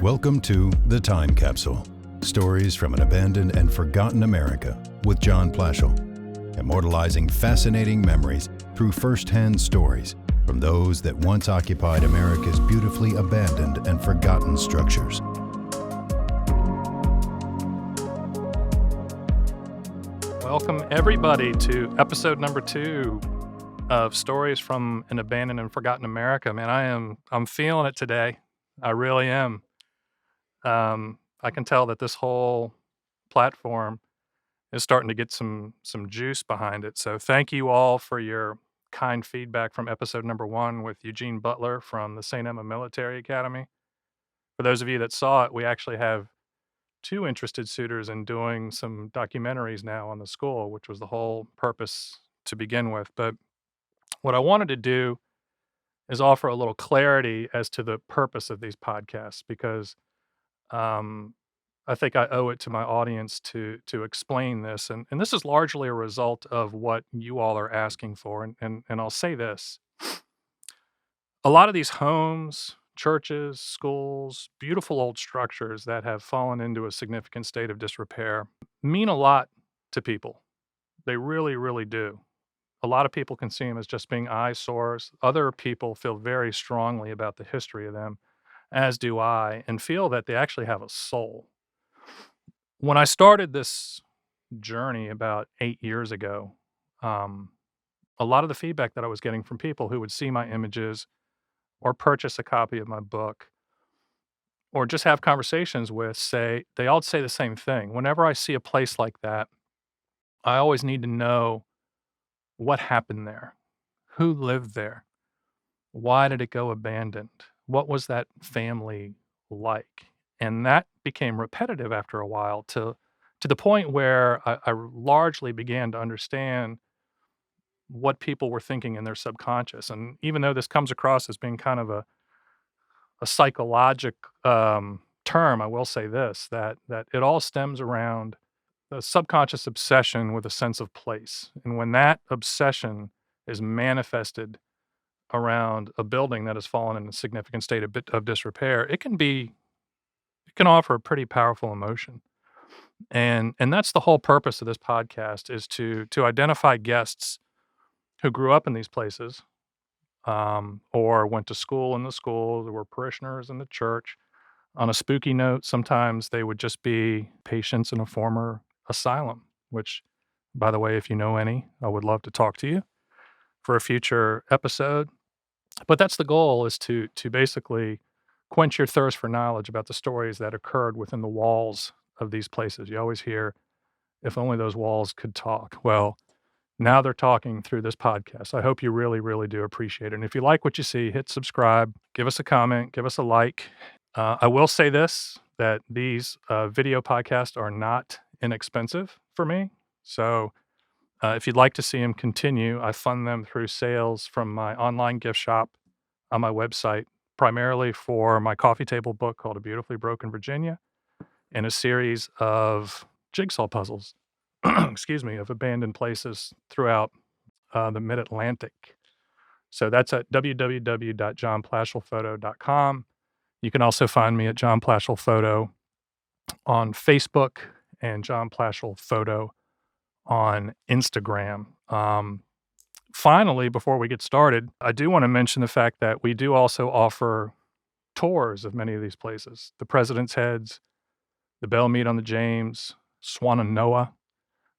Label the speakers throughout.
Speaker 1: Welcome to The Time Capsule, stories from an abandoned and forgotten America with John Plaschel, immortalizing fascinating memories through first-hand stories from those that once occupied America's beautifully abandoned and forgotten structures.
Speaker 2: Welcome everybody to episode number 2 of Stories from an Abandoned and Forgotten America. Man, I'm feeling it today. I really am. I can tell that this whole platform is starting to get some juice behind it. So thank you all for your kind feedback from episode number 1 with Eugene Butler from the St. Emma Military Academy. For those of you that saw it, we actually have 2 interested suitors in doing some documentaries now on the school, which was the whole purpose to begin with. But what I wanted to do is offer a little clarity as to the purpose of these podcasts because I think I owe it to my audience to explain this. And this is largely a result of what you all are asking for. And I'll say this. A lot of these homes, churches, schools, beautiful old structures that have fallen into a significant state of disrepair mean a lot to people. They really, really do. A lot of people can see them as just being eyesores. Other people feel very strongly about the history of them, as do I, and feel that they actually have a soul. When I started this journey about 8 years ago, a lot of the feedback that I was getting from people who would see my images or purchase a copy of my book or just have conversations with they all say the same thing. Whenever I see a place like that, I always need to know what happened there, who lived there, why did it go abandoned, what was that family like? And that became repetitive after a while to the point where I largely began to understand what people were thinking in their subconscious. And even though this comes across as being kind of a psychologic term, I will say this, that it all stems around the subconscious obsession with a sense of place. And when that obsession is manifested around a building that has fallen in a significant state of disrepair, it can offer a pretty powerful emotion. And that's the whole purpose of this podcast is to identify guests who grew up in these places, or went to school in the school, there were parishioners in the church. On a spooky note, sometimes they would just be patients in a former asylum, which, by the way, if you know any, I would love to talk to you for a future episode. But that's the goal, is to basically quench your thirst for knowledge about the stories that occurred within the walls of these places. You always hear, if only those walls could talk. Well, now they're talking through this podcast. I hope you really, really do appreciate it. And if you like what you see, hit subscribe, give us a comment, give us a like. I will say this, that these video podcasts are not inexpensive for me. So if you'd like to see them continue, I fund them through sales from my online gift shop on my website, primarily for my coffee table book called A Beautifully Broken Virginia, and a series of jigsaw puzzles, excuse me, of abandoned places throughout the mid-Atlantic. So that's at www.johnplaschelphoto.com. You can also find me at John Plaschel Photo on Facebook and John Plaschel Photo on Instagram. Finally, before we get started, I do want to mention the fact that we do also offer tours of many of these places. The President's Heads, the Bell Mead on the James, Swannanoa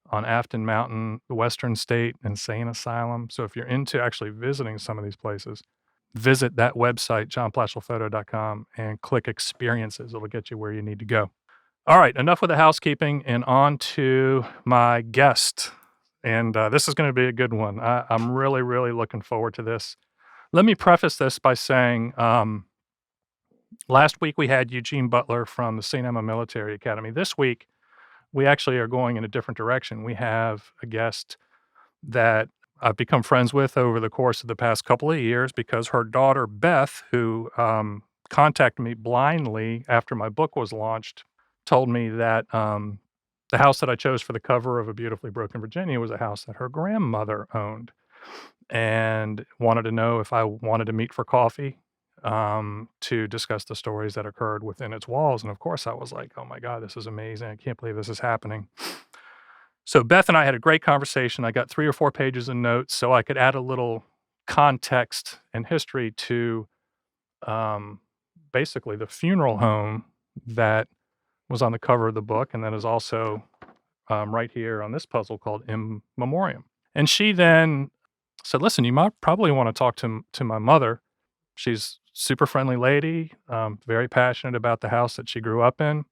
Speaker 2: on Afton Mountain, the Western State Insane Asylum. So if you're into actually visiting some of these places, visit that website, johnplaschelphoto.com, and click experiences. It'll get you where you need to go. All right, enough with the housekeeping and on to my guest. And this is going to be a good one. I'm really, really looking forward to this. Let me preface this by saying last week we had Eugene Butler from the St. Emma Military Academy. This week, we actually are going in a different direction. We have a guest that I've become friends with over the course of the past couple of years because her daughter, Beth, who contacted me blindly after my book was launched, told me that the house that I chose for the cover of A Beautifully Broken Virginia was a house that her grandmother owned, and wanted to know if I wanted to meet for coffee. to discuss the stories that occurred within its walls. And of course, I was like, oh my God, this is amazing. I can't believe this is happening. So Beth and I had a great conversation. I got 3 or 4 pages of notes so I could add a little context and history to um, basically the funeral home that was on the cover of the book and that is also right here on this puzzle called In Memoriam. And she then said, listen, you might probably want to talk to my mother. She's super friendly lady, very passionate about the house that she grew up in,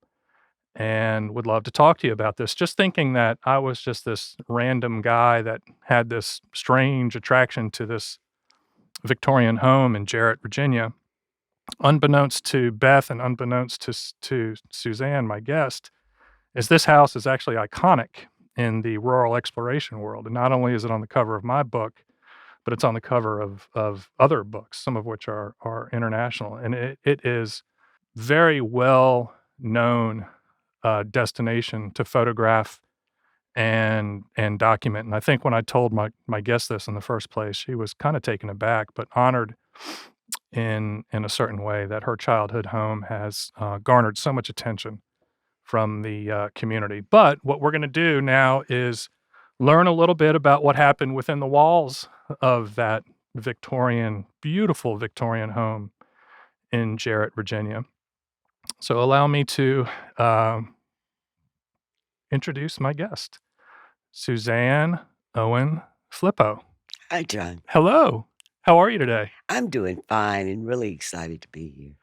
Speaker 2: and would love to talk to you about this. Just thinking that I was just this random guy that had this strange attraction to this Victorian home in Jarrett, Virginia. Unbeknownst to Beth and unbeknownst to Suzanne, my guest, is this house is actually iconic in the rural exploration world. And not only is it on the cover of my book, but it's on the cover of other books, some of which are international. And it is very well known destination to photograph and document. And I think when I told my guest this in the first place, she was kind of taken aback, but honored in a certain way that her childhood home has garnered so much attention from the community. But what we're going to do now is learn a little bit about what happened within the walls of that beautiful Victorian home in Jarrett, Virginia. So allow me to introduce my guest, Suzanne Owen Flippo.
Speaker 3: Hi, John.
Speaker 2: Hello. How are you today?
Speaker 3: I'm doing fine and really excited to be here.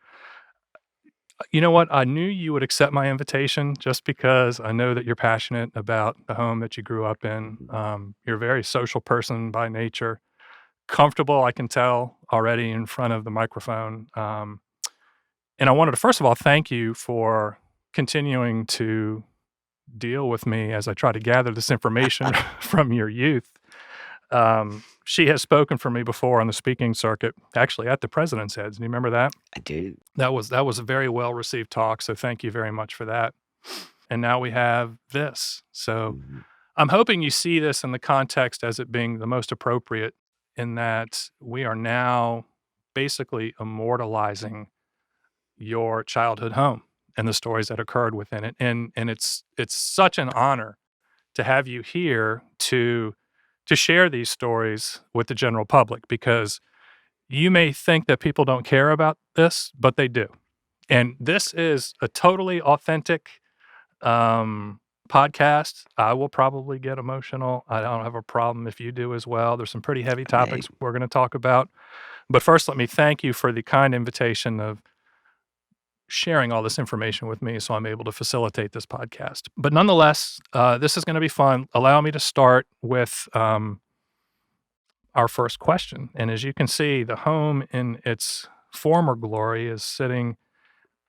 Speaker 2: You know what? I knew you would accept my invitation just because I know that you're passionate about the home that you grew up in. You're a very social person by nature, comfortable, I can tell already in front of the microphone. And I wanted to, first of all, thank you for continuing to deal with me as I try to gather this information from your youth. She has spoken for me before on the speaking circuit, actually at the President's Heads. Do you remember that?
Speaker 3: I do.
Speaker 2: That was a very well-received talk, so thank you very much for that. And now we have this. So I'm hoping you see this in the context as it being the most appropriate in that we are now basically immortalizing your childhood home and the stories that occurred within it. And it's such an honor to have you here to share these stories with the general public, because you may think that people don't care about this, but they do. And this is a totally authentic podcast. I will probably get emotional. I don't have a problem if you do as well. There's some pretty heavy topics we're going to talk about. But first, let me thank you for the kind invitation of sharing all this information with me so I'm able to facilitate this podcast. But nonetheless, this is going to be fun. Allow me to start with our first question. And as you can see, the home in its former glory is sitting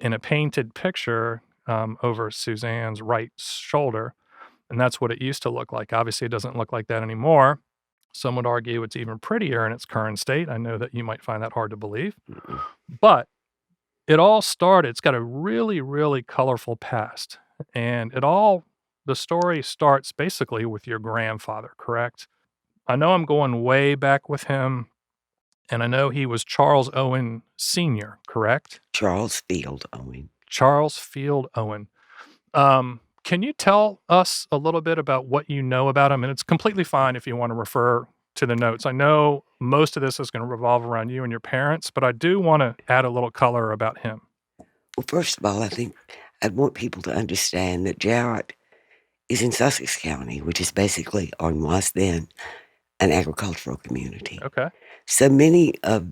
Speaker 2: in a painted picture over Suzanne's right shoulder. And that's what it used to look like. Obviously, it doesn't look like that anymore. Some would argue it's even prettier in its current state. I know that you might find that hard to believe. But it all started, it's got a really, really colorful past. And the story starts basically with your grandfather, correct? I know I'm going way back with him, and I know he was Charles Owen Sr., correct?
Speaker 3: Charles Field Owen.
Speaker 2: Charles Field Owen. Can you tell us a little bit about what you know about him? And it's completely fine if you want to refer to the notes. I know most of this is going to revolve around you and your parents, but I do want to add a little color about him.
Speaker 3: Well, first of all, I think I'd want people to understand that Jarrett is in Sussex County, which is basically, or was then, an agricultural community.
Speaker 2: Okay.
Speaker 3: So many of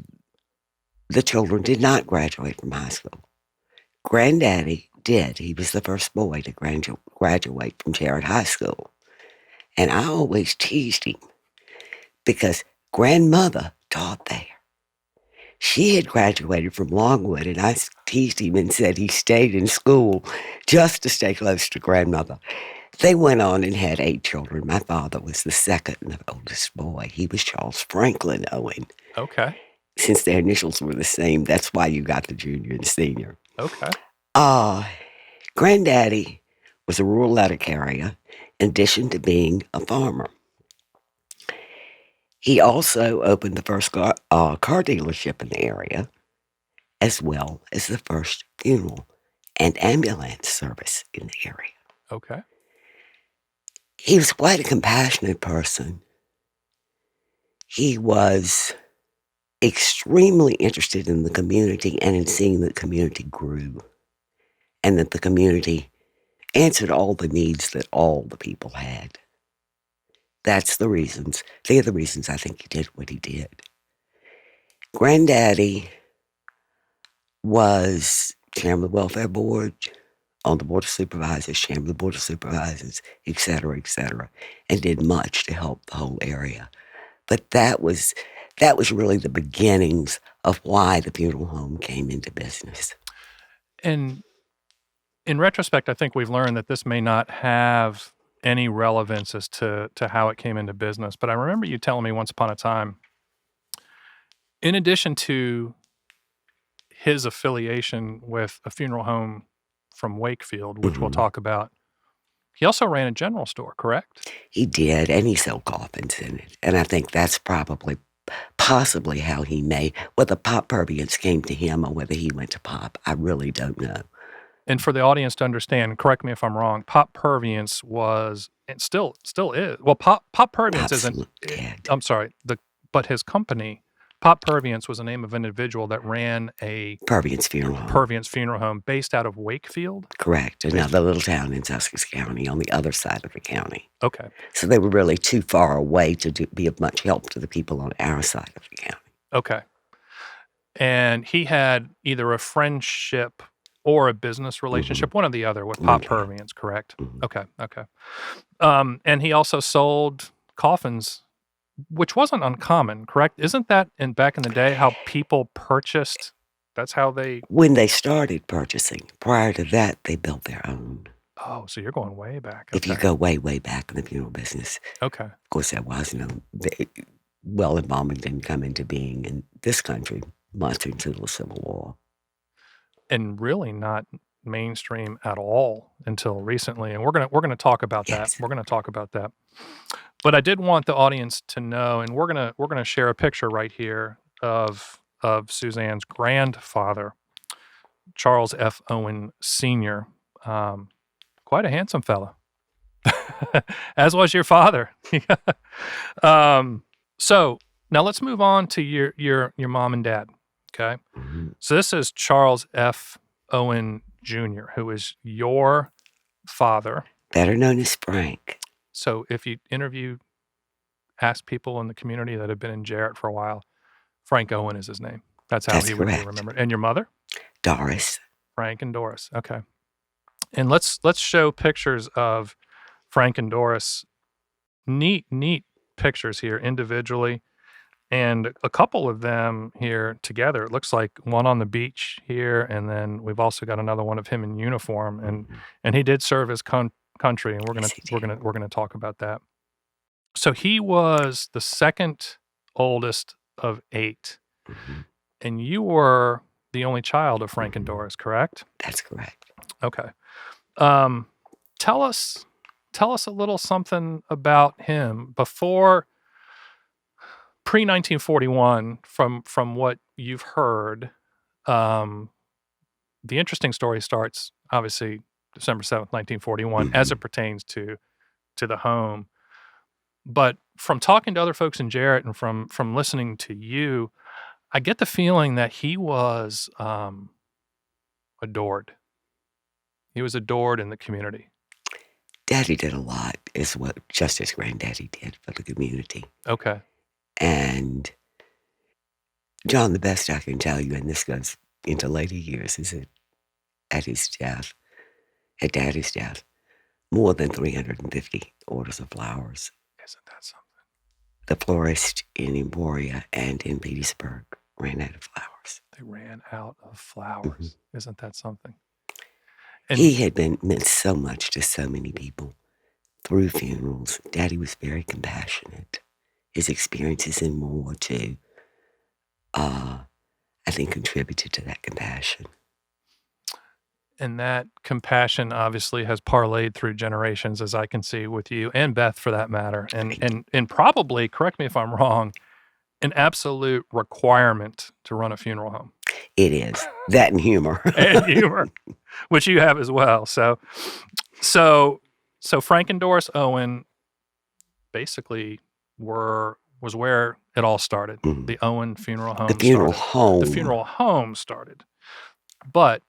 Speaker 3: the children did not graduate from high school. Granddaddy did. He was the first boy to graduate from Jarrett High School. And I always teased him because grandmother taught there. She had graduated from Longwood, and I teased him and said he stayed in school just to stay close to grandmother. They went on and had 8 children. My father was the second and the oldest boy. He was Charles Franklin Owen.
Speaker 2: Okay.
Speaker 3: Since their initials were the same, that's why you got the junior and senior.
Speaker 2: Okay.
Speaker 3: Granddaddy was a rural letter carrier in addition to being a farmer. He also opened the first car dealership in the area, as well as the first funeral and ambulance service in the area.
Speaker 2: Okay.
Speaker 3: He was quite a compassionate person. He was extremely interested in the community and in seeing that the community grew and that the community answered all the needs that all the people had. That's the reasons. They're the reasons I think he did what he did. Granddaddy was chairman of the welfare board, on the board of supervisors, chairman of the board of supervisors, et cetera, and did much to help the whole area. But that was really the beginnings of why the funeral home came into business.
Speaker 2: And in retrospect, I think we've learned that this may not have any relevance as to how it came into business. But I remember you telling me once upon a time, in addition to his affiliation with a funeral home from Wakefield, which we'll talk about, he also ran a general store, correct?
Speaker 3: He did, and he sold coffins in it. And I think that's possibly how he made, whether Pop Purviance came to him or whether he went to Pop, I really don't know.
Speaker 2: And for the audience to understand, correct me if I'm wrong, Pop Purviance was, and still is, well, Pop Purviance isn't, I'm sorry, but his company, Pop Purviance, was the name of an individual that ran a
Speaker 3: Purviance Funeral Home
Speaker 2: based out of Wakefield?
Speaker 3: Correct. Another little town in Sussex County on the other side of the county.
Speaker 2: Okay.
Speaker 3: So they were really too far away to be of much help to the people on our side of the county.
Speaker 2: Okay. And he had either a friendship or a business relationship, one or the other, with Pop Purviance, correct? Okay. And he also sold coffins, which wasn't uncommon, correct? Isn't that back in the day how people purchased? That's how they...
Speaker 3: When they started purchasing. Prior to that, they built their own.
Speaker 2: Oh, so you're going way back.
Speaker 3: If you go way, way back in the funeral business.
Speaker 2: Okay.
Speaker 3: Of course, there was no... embalming didn't come into being in this country much until the Civil War.
Speaker 2: And really not mainstream at all until recently. And we're gonna talk about that. We're gonna talk about that. But I did want the audience to know, and we're gonna share a picture right here of Suzanne's grandfather, Charles F. Owen Sr. Quite a handsome fella, as was your father. So now let's move on to your mom and dad. Okay, so this is Charles F. Owen Jr., who is your father,
Speaker 3: better known as Frank.
Speaker 2: So if you ask people in the community that have been in Jarrett for a while, Frank Owen is his name. That's how he would be remembered. And your mother?
Speaker 3: Doris.
Speaker 2: Frank and Doris. Okay. And let's show pictures of Frank and Doris. Neat pictures here individually, and a couple of them here together. It looks like one on the beach here, and then we've also got another one of him in uniform, and he did serve his country, and we're gonna talk about that. So he was the second oldest of 8, and you were the only child of Frank and Doris, correct?
Speaker 3: That's correct.
Speaker 2: Okay. Tell us a little something about him before pre-1941. From what you've heard, the interesting story starts obviously December 7th, 1941, as it pertains to the home. But from talking to other folks in Jarrett and from listening to you, I get the feeling that he was adored. He was adored in the community.
Speaker 3: Daddy did a lot, just as Granddaddy did for the community.
Speaker 2: Okay.
Speaker 3: And John, the best I can tell you, and this goes into later years, is that at Daddy's death, more than 350 orders of flowers.
Speaker 2: Isn't that something?
Speaker 3: The florist in Emporia and in Petersburg ran out of flowers.
Speaker 2: They ran out of flowers. Isn't that something? And
Speaker 3: he had meant so much to so many people through funerals. Daddy was very compassionate. His experiences in war, too, I think contributed to that compassion.
Speaker 2: And that compassion obviously has parlayed through generations, as I can see with you and Beth, for that matter. And probably, correct me if I'm wrong, an absolute requirement to run a funeral home.
Speaker 3: It is. That and humor.
Speaker 2: And humor, which you have as well. So Frank and Doris Owen basically was where it all started.
Speaker 3: Mhm.
Speaker 2: The Owen Funeral Home
Speaker 3: The funeral
Speaker 2: started.
Speaker 3: home.
Speaker 2: The funeral home started. But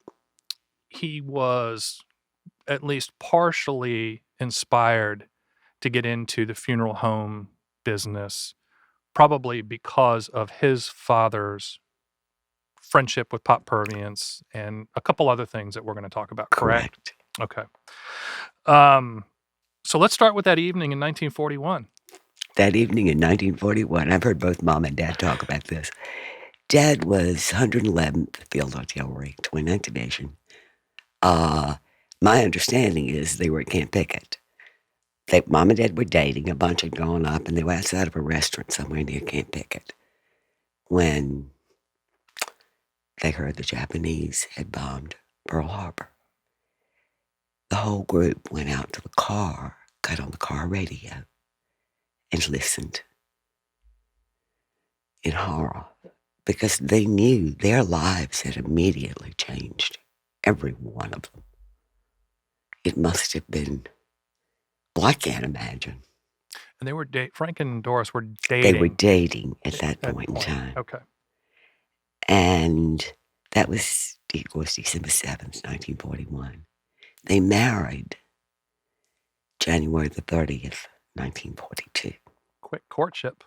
Speaker 2: he was at least partially inspired to get into the funeral home business, probably because of his father's friendship with Pop Purviance and a couple other things that we're going to talk about, correct? Okay. So let's start with that evening in 1941.
Speaker 3: That evening in 1941, I've heard both Mom and Dad talk about this. Dad was 111th Field Artillery, 29th Division. My understanding is they were at Camp Pickett. Mom and Dad were dating. A bunch had gone up, and they were outside of a restaurant somewhere near Camp Pickett when they heard the Japanese had bombed Pearl Harbor. The whole group went out to the car, got on the car radio, and listened in horror because they knew their lives had immediately changed, every one of them. It must have been, well, I can't imagine.
Speaker 2: And they were Frank and Doris were dating.
Speaker 3: They were dating at that point in time.
Speaker 2: Okay.
Speaker 3: And that was, of course, December 7th, 1941. They married January the 30th, 1942.
Speaker 2: Quick courtship.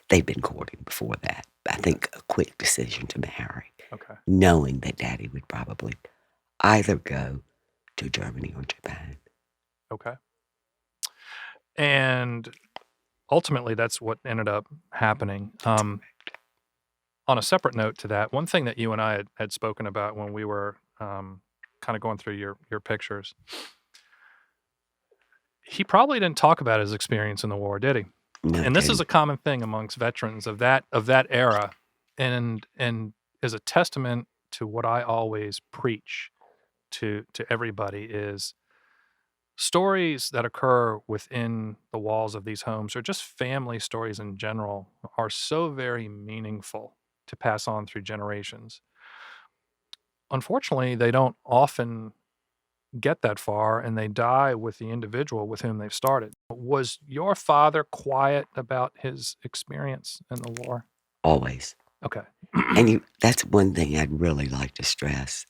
Speaker 3: They'd been courting before that. I think a quick decision to marry.
Speaker 2: Okay.
Speaker 3: Knowing that Daddy would probably either go to Germany or Japan.
Speaker 2: Okay. And ultimately, that's what ended up happening. On a separate note to that, one thing that you and I had spoken about when we were kind of going through your pictures, he probably didn't talk about his experience in the war, did he?
Speaker 3: No,
Speaker 2: And this is a common thing amongst veterans of that era, and is a testament to what I always preach to everybody is stories that occur within the walls of these homes, or just family stories in general, are so very meaningful to pass on through generations. Unfortunately, they don't often get that far, and they die with the individual with whom they've started. Was your father quiet about his experience in the war?
Speaker 3: Always.
Speaker 2: Okay.
Speaker 3: And that's one thing I'd really like to stress.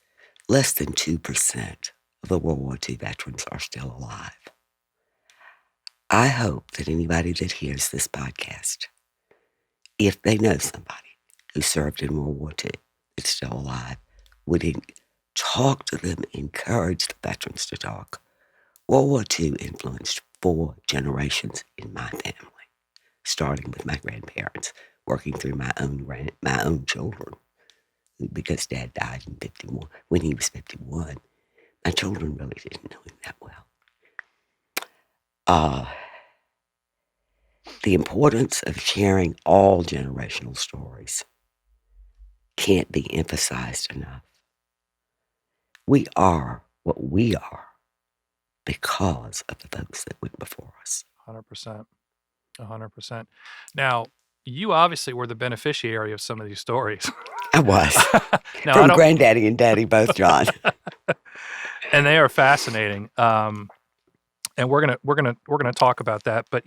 Speaker 3: Less than 2% of the World War II veterans are still alive. I hope that anybody that hears this podcast, if they know somebody who served in World War II that's still alive, would talk to them, encourage the veterans to talk. World War II influenced 4 generations in my family, starting with my grandparents, working through my own children, because Dad died in 51, when he was 51. My children really didn't know him that well. The importance of sharing all generational stories can't be emphasized enough. We are what we are because of the folks that went before us.
Speaker 2: 100%. 100%. Now, you obviously were the beneficiary of some of these stories.
Speaker 3: I was.
Speaker 2: Now,
Speaker 3: From Granddaddy and Daddy both, John.
Speaker 2: And they are fascinating. And we're gonna talk about that. But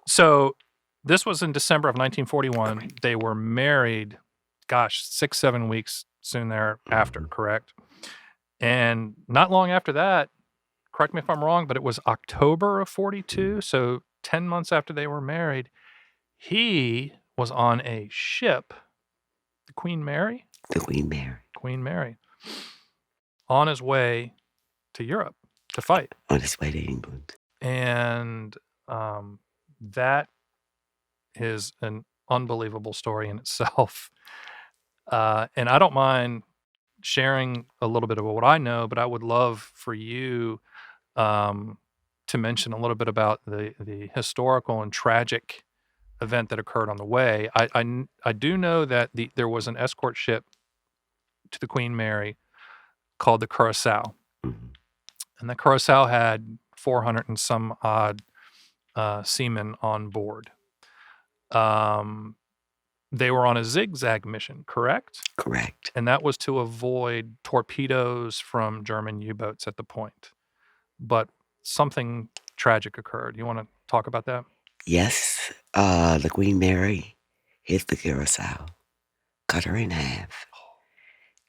Speaker 2: so this was in December of 1941. They were married, 6-7 weeks soon thereafter, correct? And not long after that, correct me if I'm wrong, but it was October of 42. So 10 months after they were married, he was on a ship, the Queen Mary?
Speaker 3: The Queen Mary.
Speaker 2: Queen Mary. On his way to Europe to fight.
Speaker 3: On his way to England.
Speaker 2: And that is an unbelievable story in itself. And I don't mind sharing a little bit of what I know, but I would love for you to mention a little bit about the historical and tragic event that occurred on the way. I do know that there was an escort ship to the Queen Mary called the Curacao.
Speaker 3: Mm-hmm.
Speaker 2: And the Curacao had 400 and some odd seamen on board. They were on a zigzag mission, correct?
Speaker 3: Correct.
Speaker 2: And that was to avoid torpedoes from German U-boats at the point. But something tragic occurred. You want to talk about that?
Speaker 3: Yes, the Queen Mary hit the Curacao, cut her in half.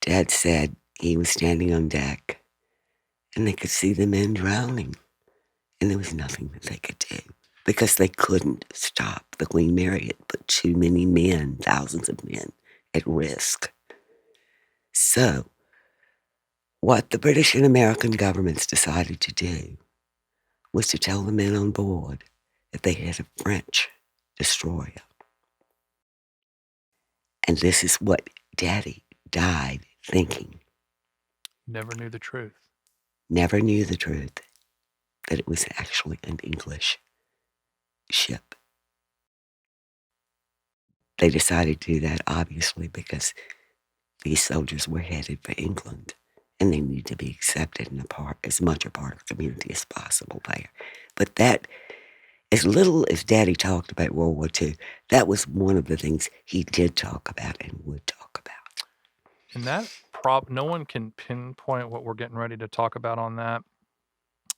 Speaker 3: Dad said he was standing on deck and they could see the men drowning. And there was nothing that they could do because they couldn't stop the Queen Mary. It put too many men, thousands of men, at risk. So, what the British and American governments decided to do was to tell the men on board that they had a French destroyer. And this is what Daddy died thinking.
Speaker 2: Never knew the truth.
Speaker 3: Never knew the truth that it was actually an English ship. They decided to do that, obviously, because these soldiers were headed for England, and they needed to be accepted and as much a part of the community as possible there. But that, as little as Daddy talked about World War II, that was one of the things he did talk about and would talk about.
Speaker 2: And that no one can pinpoint what we're getting ready to talk about on that.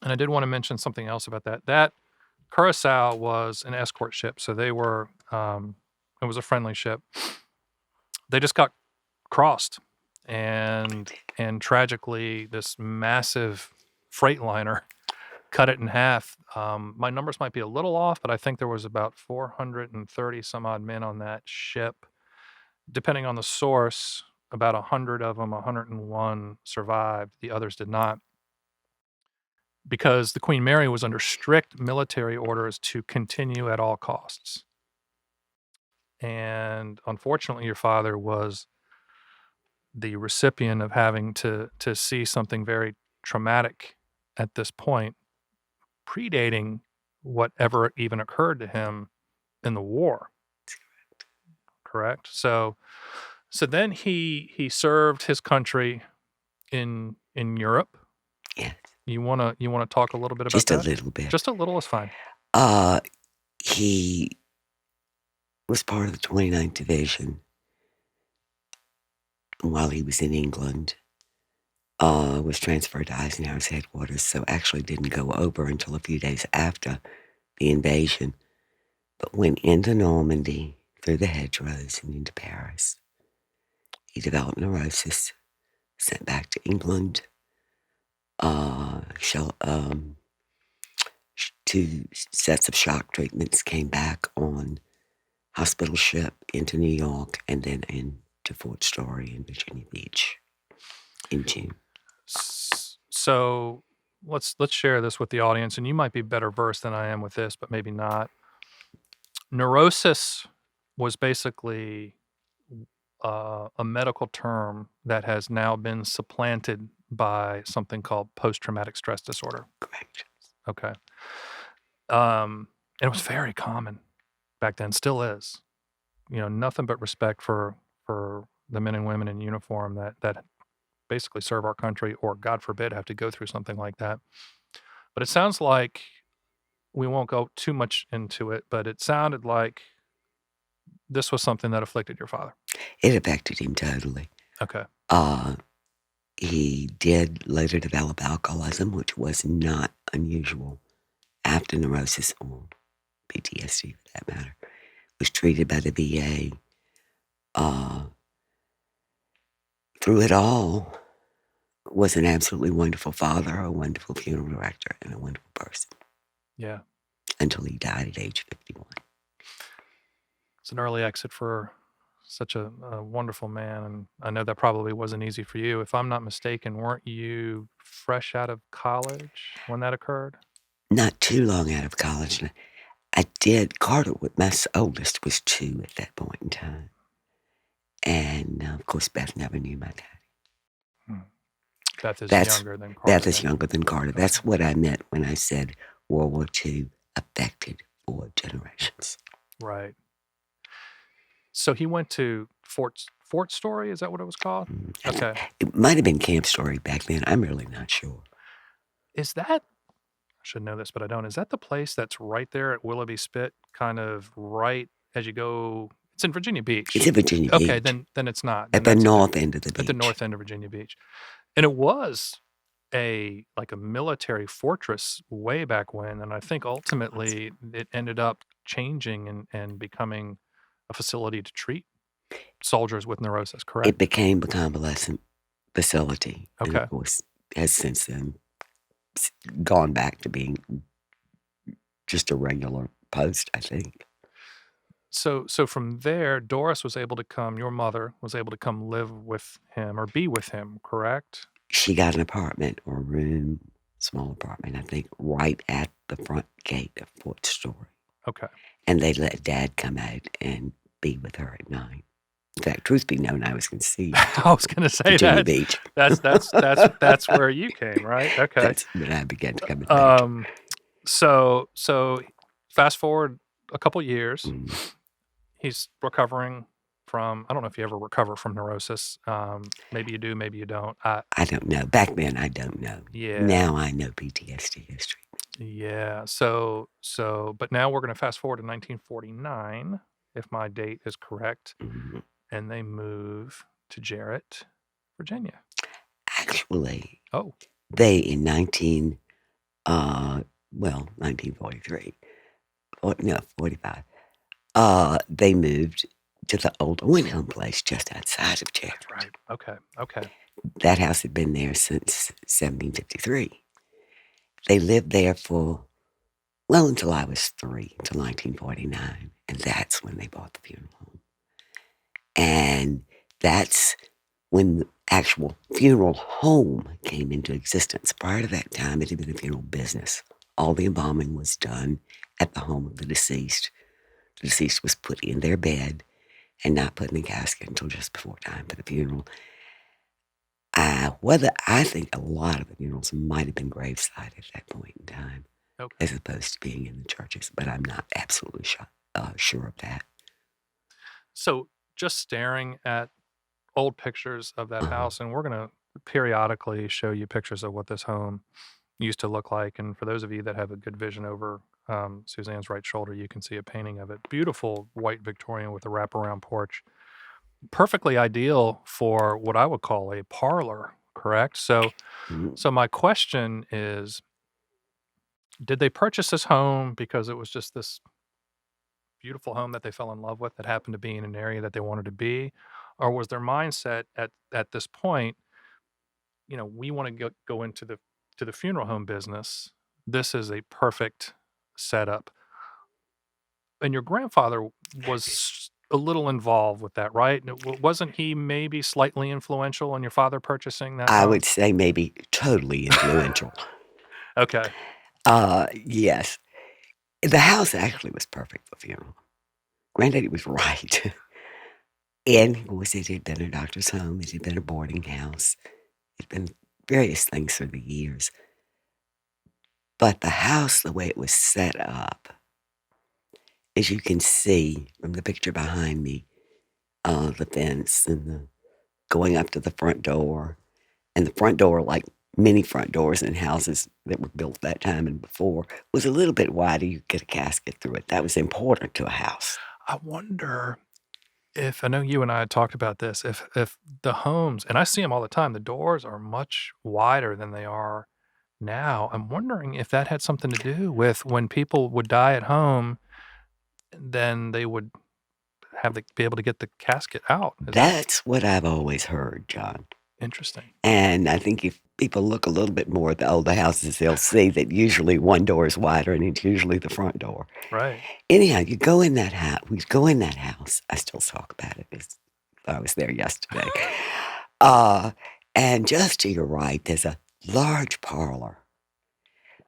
Speaker 2: And I did want to mention something else about that. That Curacao was an escort ship, so they were. It was a friendly ship. They just got crossed, and tragically, this massive freight liner cut it in half. My numbers might be a little off, but I think there was about 430 some odd men on that ship. Depending on the source, about 100 of them, 101 survived. The others did not, because the Queen Mary was under strict military orders to continue at all costs. And unfortunately, your father was the recipient of having to see something very traumatic at this point, predating whatever even occurred to him in the war. Correct? So then he served his country in Europe.
Speaker 3: Yes.
Speaker 2: You wanna talk a little bit about
Speaker 3: Just
Speaker 2: that?
Speaker 3: a little bit.
Speaker 2: Just a little is fine.
Speaker 3: He was part of the 29th Division while he was in England. Was transferred to Eisenhower's headquarters, so actually didn't go over until a few days after the invasion, but went into Normandy, through the hedgerows, and into Paris. He developed neurosis, sent back to England. 2 sets of shock treatments, came back on hospital ship into New York, and then into Fort Story in Virginia Beach in June.
Speaker 2: So let's share this with the audience, and you might be better versed than I am with this, but maybe not. Neurosis was basically a medical term that has now been supplanted by something called post-traumatic stress disorder.
Speaker 3: Correct.
Speaker 2: Okay. And it was very common back then, still is. Nothing but respect for the men and women in uniform that basically serve our country, or God forbid have to go through something like that. But it sounds like, we won't go too much into it, but it sounded like this was something that afflicted your father.
Speaker 3: It affected him totally.
Speaker 2: Okay.
Speaker 3: He did later develop alcoholism, which was not unusual after neurosis, or PTSD for that matter. Was treated by the VA. Through it all, was an absolutely wonderful father, a wonderful funeral director, and a wonderful person.
Speaker 2: Yeah.
Speaker 3: Until he died at age 51.
Speaker 2: It's an early exit for such a wonderful man, and I know that probably wasn't easy for you. If I'm not mistaken, weren't you fresh out of college when that occurred?
Speaker 3: Not too long out of college. I did, Carter, my oldest, was 2 at that point in time. And, of course, Beth never knew my daddy.
Speaker 2: Beth is younger than Carter.
Speaker 3: Beth is younger than Carter. That's what I meant when I said World War II affected 4 generations.
Speaker 2: Right. So he went to Fort Story, is that what it was called? Okay.
Speaker 3: It might have been Camp Story back then. I'm really not sure.
Speaker 2: Is that, I should know this, but I don't. Is that the place that's right there at Willoughby Spit, kind of right as you go It's in Virginia Beach.
Speaker 3: It's in Virginia
Speaker 2: Okay,
Speaker 3: Beach.
Speaker 2: then it's not.
Speaker 3: At the north end of the beach.
Speaker 2: At the north end of Virginia Beach. And it was like a military fortress way back when, and I think ultimately it ended up changing and becoming a facility to treat soldiers with neurosis,
Speaker 3: It
Speaker 2: correct?
Speaker 3: became a convalescent facility. And
Speaker 2: Okay.
Speaker 3: of course, has since then gone back to being just a regular post, I think.
Speaker 2: So from there, Doris was able to come, your mother was able to come live with him or be with him, correct?
Speaker 3: She got an apartment or room, small apartment, I think, right at the front gate of Fort Story.
Speaker 2: Okay.
Speaker 3: And they let Dad come out and be with her at night. In fact, truth be known, I was conceived
Speaker 2: I was going to say
Speaker 3: Virginia
Speaker 2: that.
Speaker 3: Beach.
Speaker 2: That's where you came, right? Okay.
Speaker 3: That's when I began to come of age.
Speaker 2: So fast forward a couple years,
Speaker 3: Mm.
Speaker 2: he's recovering from, I don't know if you ever recover from neurosis. Maybe you do, maybe you don't.
Speaker 3: I don't know. Back then, I don't know.
Speaker 2: Yeah.
Speaker 3: Now I know PTSD history.
Speaker 2: Yeah. So but now we're going to fast forward to 1949, if my date is correct,
Speaker 3: Mhm.
Speaker 2: and they move to Jarrett, Virginia.
Speaker 3: Actually,
Speaker 2: Oh,
Speaker 3: they in 1943, or, no, 45, they moved to the old Owen home place just outside of Jarrett.
Speaker 2: that's right. Okay.
Speaker 3: That house had been there since 1753. They lived there for, well, until I was 3, until 1949. And that's when they bought the funeral home. And that's when the actual funeral home came into existence. Prior to that time, it had been a funeral business. All the embalming was done at the home of the deceased. The deceased was put in their bed and not put in the casket until just before time for the funeral. I think a lot of the funerals might have been graveside at that point in time,
Speaker 2: Okay.
Speaker 3: as opposed to being in the churches, but I'm not absolutely sure of that.
Speaker 2: So just staring at old pictures of that
Speaker 3: Uh-huh.
Speaker 2: house, and we're going to periodically show you pictures of what this home used to look like. And for those of you that have a good vision over Suzanne's right shoulder, you can see a painting of it. Beautiful white Victorian with a wraparound porch. Perfectly ideal for what I would call a parlor, correct? So
Speaker 3: Mhm.
Speaker 2: my question is, did they purchase this home because it was just this beautiful home that they fell in love with that happened to be in an area that they wanted to be? Or was their mindset at this point, we want to go into the funeral home business. This is a perfect setup. And your grandfather was a little involved with that, right? Wasn't he maybe slightly influential in your father purchasing that
Speaker 3: I
Speaker 2: home?
Speaker 3: would say maybe totally influential.
Speaker 2: Okay.
Speaker 3: Yes. The house actually was perfect for funeral. Granddaddy was right. And of course, it had been a doctor's home. It had been a boarding house. It had been various things through the years. But the house, the way it was set up, as you can see from the picture behind me, the fence and the going up to the front door, and the front door, like many front doors in houses that were built that time and before, was a little bit wider. You could get a casket through it. That was important to a house.
Speaker 2: I wonder if, I know you and I had talked about this, if the homes, and I see them all the time, the doors are much wider than they are now. I'm wondering if that had something to do with when people would die at home, then they would be able to get the casket out. Is that
Speaker 3: That's what I've always heard, John.
Speaker 2: interesting?
Speaker 3: And I think if people look a little bit more at the older houses, they'll see that usually one door is wider and it's usually the front door.
Speaker 2: Right.
Speaker 3: Anyhow, you go in that house. We go in that house. I still talk about it as I was there yesterday. And just to your right, there's a large parlor.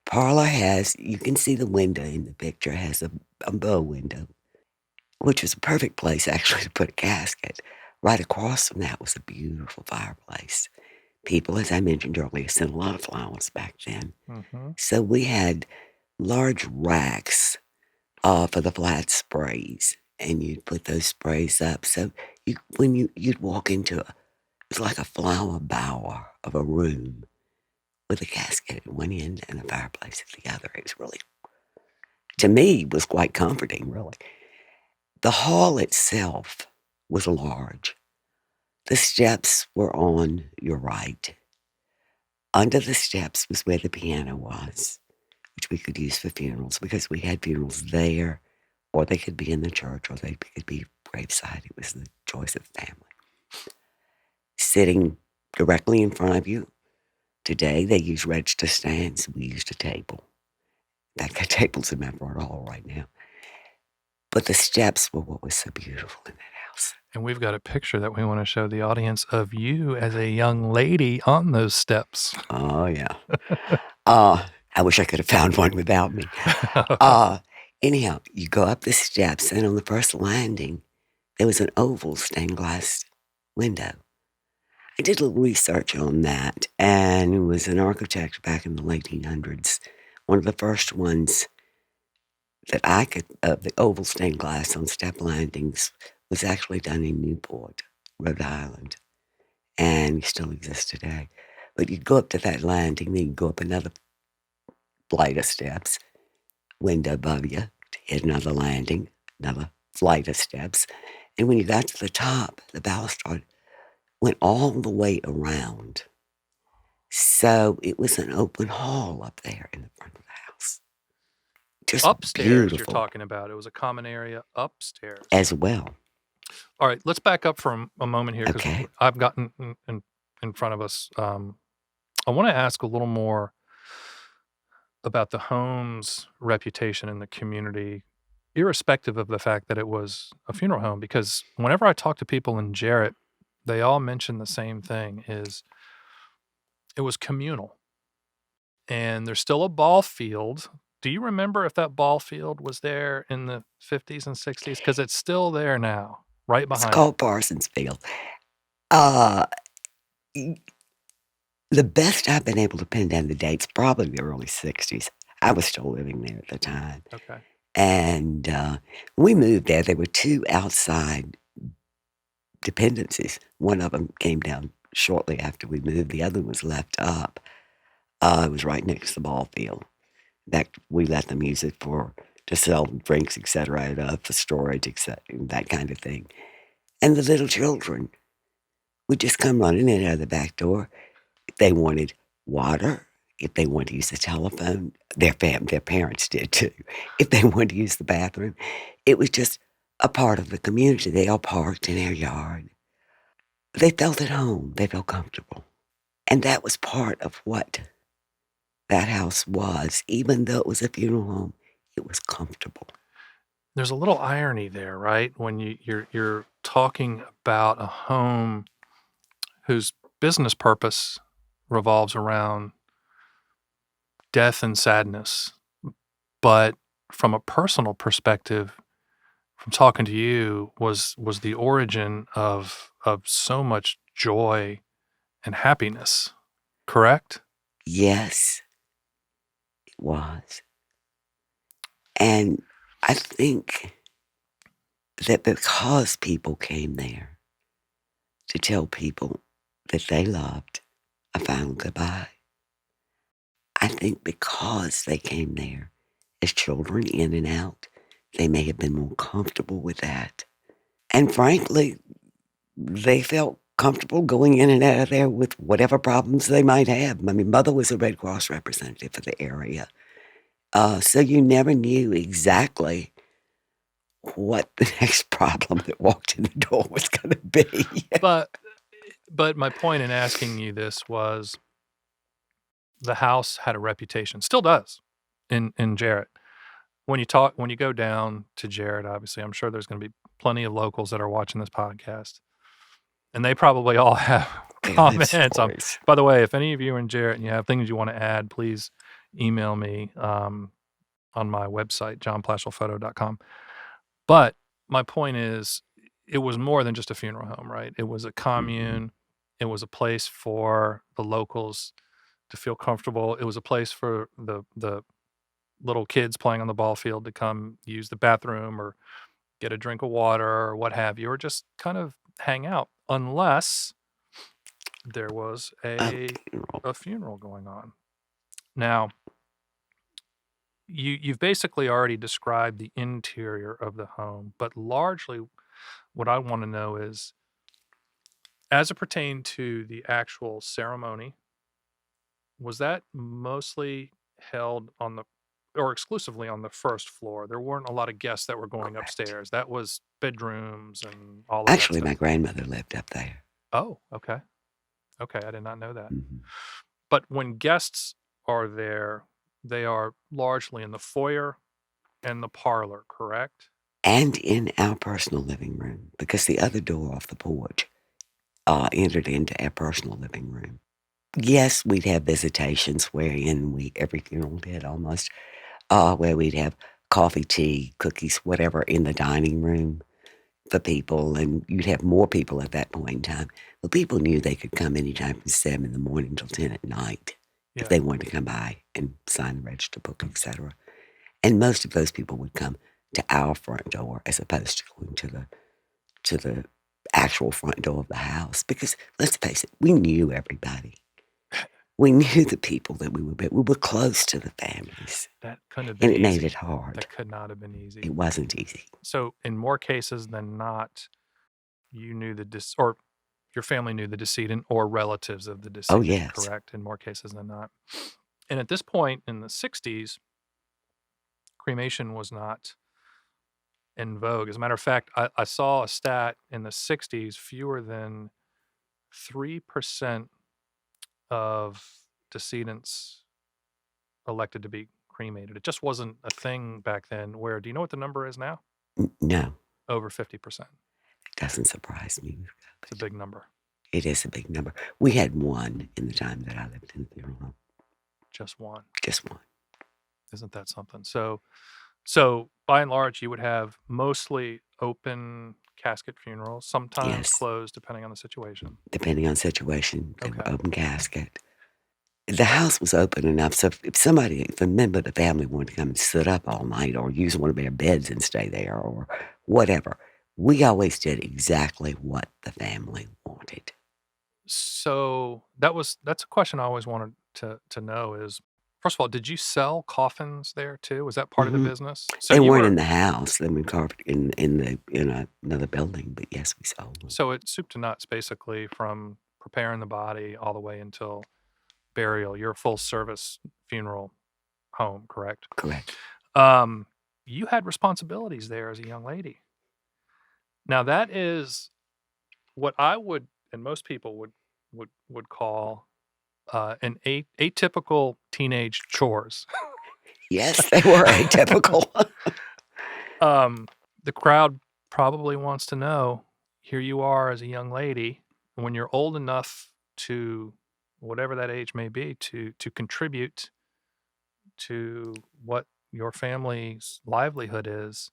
Speaker 3: Parlor has, you can see the window in the picture, has a bow window, which was a perfect place actually to put a casket. Right across from that was a beautiful fireplace. People, as I mentioned earlier, sent a lot of flowers back then.
Speaker 2: Mm-hmm.
Speaker 3: So we had large racks for the flat sprays, and you'd put those sprays up. So you'd walk into it was like a flower bower of a room with a casket at one end and a fireplace at the other. It was really, to me, was quite comforting, really. The hall itself was large. The steps were on your right. Under the steps was where the piano was, which we could use for funerals because we had funerals there, or they could be in the church, or they could be graveside. It was the choice of the family. Sitting directly in front of you, today they use register stands. We used a table. In fact, that table's in my front hall right now. But the steps were what was so beautiful in that house.
Speaker 2: And we've got a picture that we want to show the audience of you as a young lady on those steps.
Speaker 3: Oh, yeah. I wish I could have found one without me. Anyhow, you go up the steps, and on the first landing, there was an oval stained glass window. I did a little research on that, and it was an architect back in the late 1800s. One of the first ones that I could, the oval stained glass on step landings was actually done in Newport, Rhode Island, and still exists today. But you'd go up to that landing, then you'd go up another flight of steps, window above you, to hit another landing, another flight of steps. And when you got to the top, the balustrade went all the way around. So it was an open hall up there in the front of the house. Just
Speaker 2: Upstairs,
Speaker 3: beautiful.
Speaker 2: you're talking about. It was a common area upstairs.
Speaker 3: As well.
Speaker 2: All right, let's back up for a moment here because
Speaker 3: Okay.
Speaker 2: I've gotten in front of us. I want to ask a little more about the home's reputation in the community, irrespective of the fact that it was a funeral home. Because whenever I talk to people in Jarrett, they all mention the same thing: is it was communal, and there's still a ball field. Do you remember if that ball field was there in the 50s and 60s? Because it's still there now, right
Speaker 3: It's
Speaker 2: behind it.
Speaker 3: called Parsons Field. Uh, the best I've been able to pin down the dates, probably the early 60s. I was still living there at the time.
Speaker 2: Okay.
Speaker 3: And when we moved there were two outside dependencies. One of them came down shortly after we moved. The other was left up. It was right next to the ball field. That we let them use it to sell drinks, etc., for storage, etc., that kind of thing. And the little children would just come running in out of the back door. If they wanted water, if they wanted to use the telephone, their parents did too. If they wanted to use the bathroom, it was just a part of the community. They all parked in our yard. They felt at home. They felt comfortable. And that was part of what that house was. Even though it was a funeral home, it was comfortable.
Speaker 2: There's a little irony there, right? When you're talking about a home whose business purpose revolves around death and sadness, but from a personal perspective, from talking to you, was the origin of so much joy and happiness, correct?
Speaker 3: Yes, it was. And I think that because people came there to tell people that they loved a final goodbye, I think because they came there as children in and out, they may have been more comfortable with that. And frankly, they felt comfortable going in and out of there with whatever problems they might have. I mean, Mother was a Red Cross representative for the area. So you never knew exactly what the next problem that walked in the door was going to be.
Speaker 2: But my point in asking you this was the house had a reputation, still does, in Jarrett. When you go down to Jarrett, obviously, I'm sure there's going to be plenty of locals that are watching this podcast, and they probably all have comments. By the way, if any of you are in Jarrett and you have things you want to add, please email me on my website, johnplashelphoto.com. But my point is, it was more than just a funeral home, right? It was a commune. It was a place for the locals to feel comfortable. It was a place for the little kids playing on the ball field to come use the bathroom or get a drink of water or what have you, or just kind of hang out, unless there was a funeral going on. Now, you've basically already described the interior of the home, but largely what I want to know is, as it pertained to the actual ceremony, was that mostly held on the or exclusively on the first floor? There weren't a lot of guests that were going
Speaker 3: Correct.
Speaker 2: upstairs. That was bedrooms and all of that
Speaker 3: Actually,
Speaker 2: stuff.
Speaker 3: my grandmother lived up there.
Speaker 2: Oh, okay. Okay, I did not know that.
Speaker 3: Hmm.
Speaker 2: But when guests are there, they are largely in the foyer and the parlor, correct?
Speaker 3: And in our personal living room, because the other door off the porch entered into our personal living room. Yes, we'd have visitations wherein every funeral did almost, where we'd have coffee, tea, cookies, whatever in the dining room for people, and you'd have more people at that point in time. But people knew they could come anytime from 7 in the morning till 10 at night
Speaker 2: Yeah.
Speaker 3: if they wanted to come by and sign the register book, etc. And most of those people would come to our front door as opposed to going to the actual front door of the house, because let's face it, we knew everybody. We knew the people that we were with. We were close to the families,
Speaker 2: That couldn't have been
Speaker 3: and it made
Speaker 2: easy.
Speaker 3: it hard.
Speaker 2: That could not have been easy.
Speaker 3: It wasn't easy.
Speaker 2: So, in more cases than not, you knew or your family knew the decedent or relatives of the decedent,
Speaker 3: Oh, yes.
Speaker 2: correct? In more cases than not. And at this point in the 60s, cremation was not in vogue. As a matter of fact, I saw a stat in the 60s, fewer than 3% of decedents elected to be cremated. It just wasn't a thing back then. Do you know what the number is now?
Speaker 3: No,
Speaker 2: Over 50%.
Speaker 3: it doesn't surprise me.
Speaker 2: It's a big number.
Speaker 3: It is a big number. We had one in the time that I lived in the funeral home.
Speaker 2: Just one.
Speaker 3: Just one.
Speaker 2: Isn't that something? So by and large, you would have mostly open casket funerals, sometimes
Speaker 3: Yes.
Speaker 2: closed, depending on the situation.
Speaker 3: Depending on situation, they were
Speaker 2: Okay.
Speaker 3: open casket. The house was open enough, so if a member of the family wanted to come and sit up all night or use one of their beds and stay there or whatever, we always did exactly what the family wanted.
Speaker 2: So that's a question I always wanted to know is, first of all, did you sell coffins there too? Was that part of the
Speaker 3: Mhm.
Speaker 2: business? So
Speaker 3: They
Speaker 2: you
Speaker 3: weren't
Speaker 2: were,
Speaker 3: in the house. They were carved in another building, but yes, we sold them.
Speaker 2: so it's soup to nuts, basically, from preparing the body all the way until burial. You're a full service funeral home, correct?
Speaker 3: Correct.
Speaker 2: You had responsibilities there as a young lady. Now that is what I would, and most people would call an atypical teenage chores.
Speaker 3: Yes, they were atypical.
Speaker 2: The crowd probably wants to know, here you are as a young lady, when you're old enough to, whatever that age may be, to contribute to what your family's livelihood is,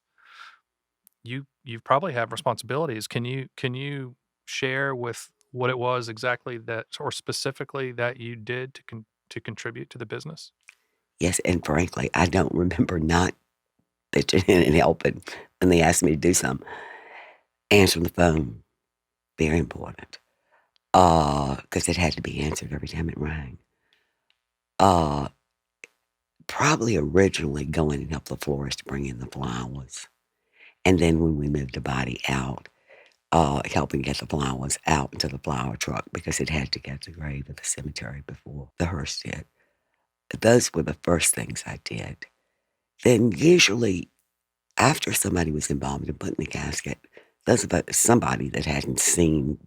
Speaker 2: you probably have responsibilities. Can you share with what it was exactly that, or specifically that you did to contribute to the business?
Speaker 3: Yes, and frankly, I don't remember not pitching in and helping when they asked me to do something. Answering the phone, very important, because it had to be answered every time it rang. Probably originally going and help the florist to bring in the flowers. And then when we moved the body out, helping get the flowers out into the flower truck because it had to get to the grave at the cemetery before the hearse did. Those were the first things I did. Then usually after somebody was embalmed and put in the casket, somebody that hadn't seen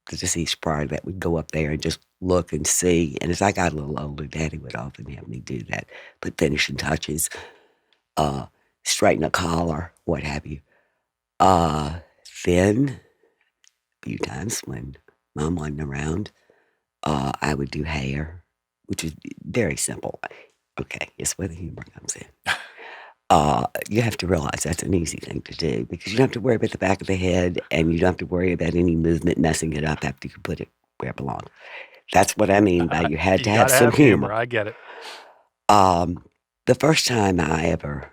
Speaker 3: the deceased prior to that would go up there and just look and see. And as I got a little older, Daddy would often have me do that, put finishing touches, straighten a collar, what have you. Then a few times when Mom wasn't around, I would do hair, which was very simple. Okay, here's where the humor comes in. You have to realize that's an easy thing to do because you don't have to worry about the back of the head and you don't have to worry about any movement messing it up after you put it where it belongs. That's what I mean by you had to have
Speaker 2: gotta
Speaker 3: some humor.
Speaker 2: I get it.
Speaker 3: The first time I ever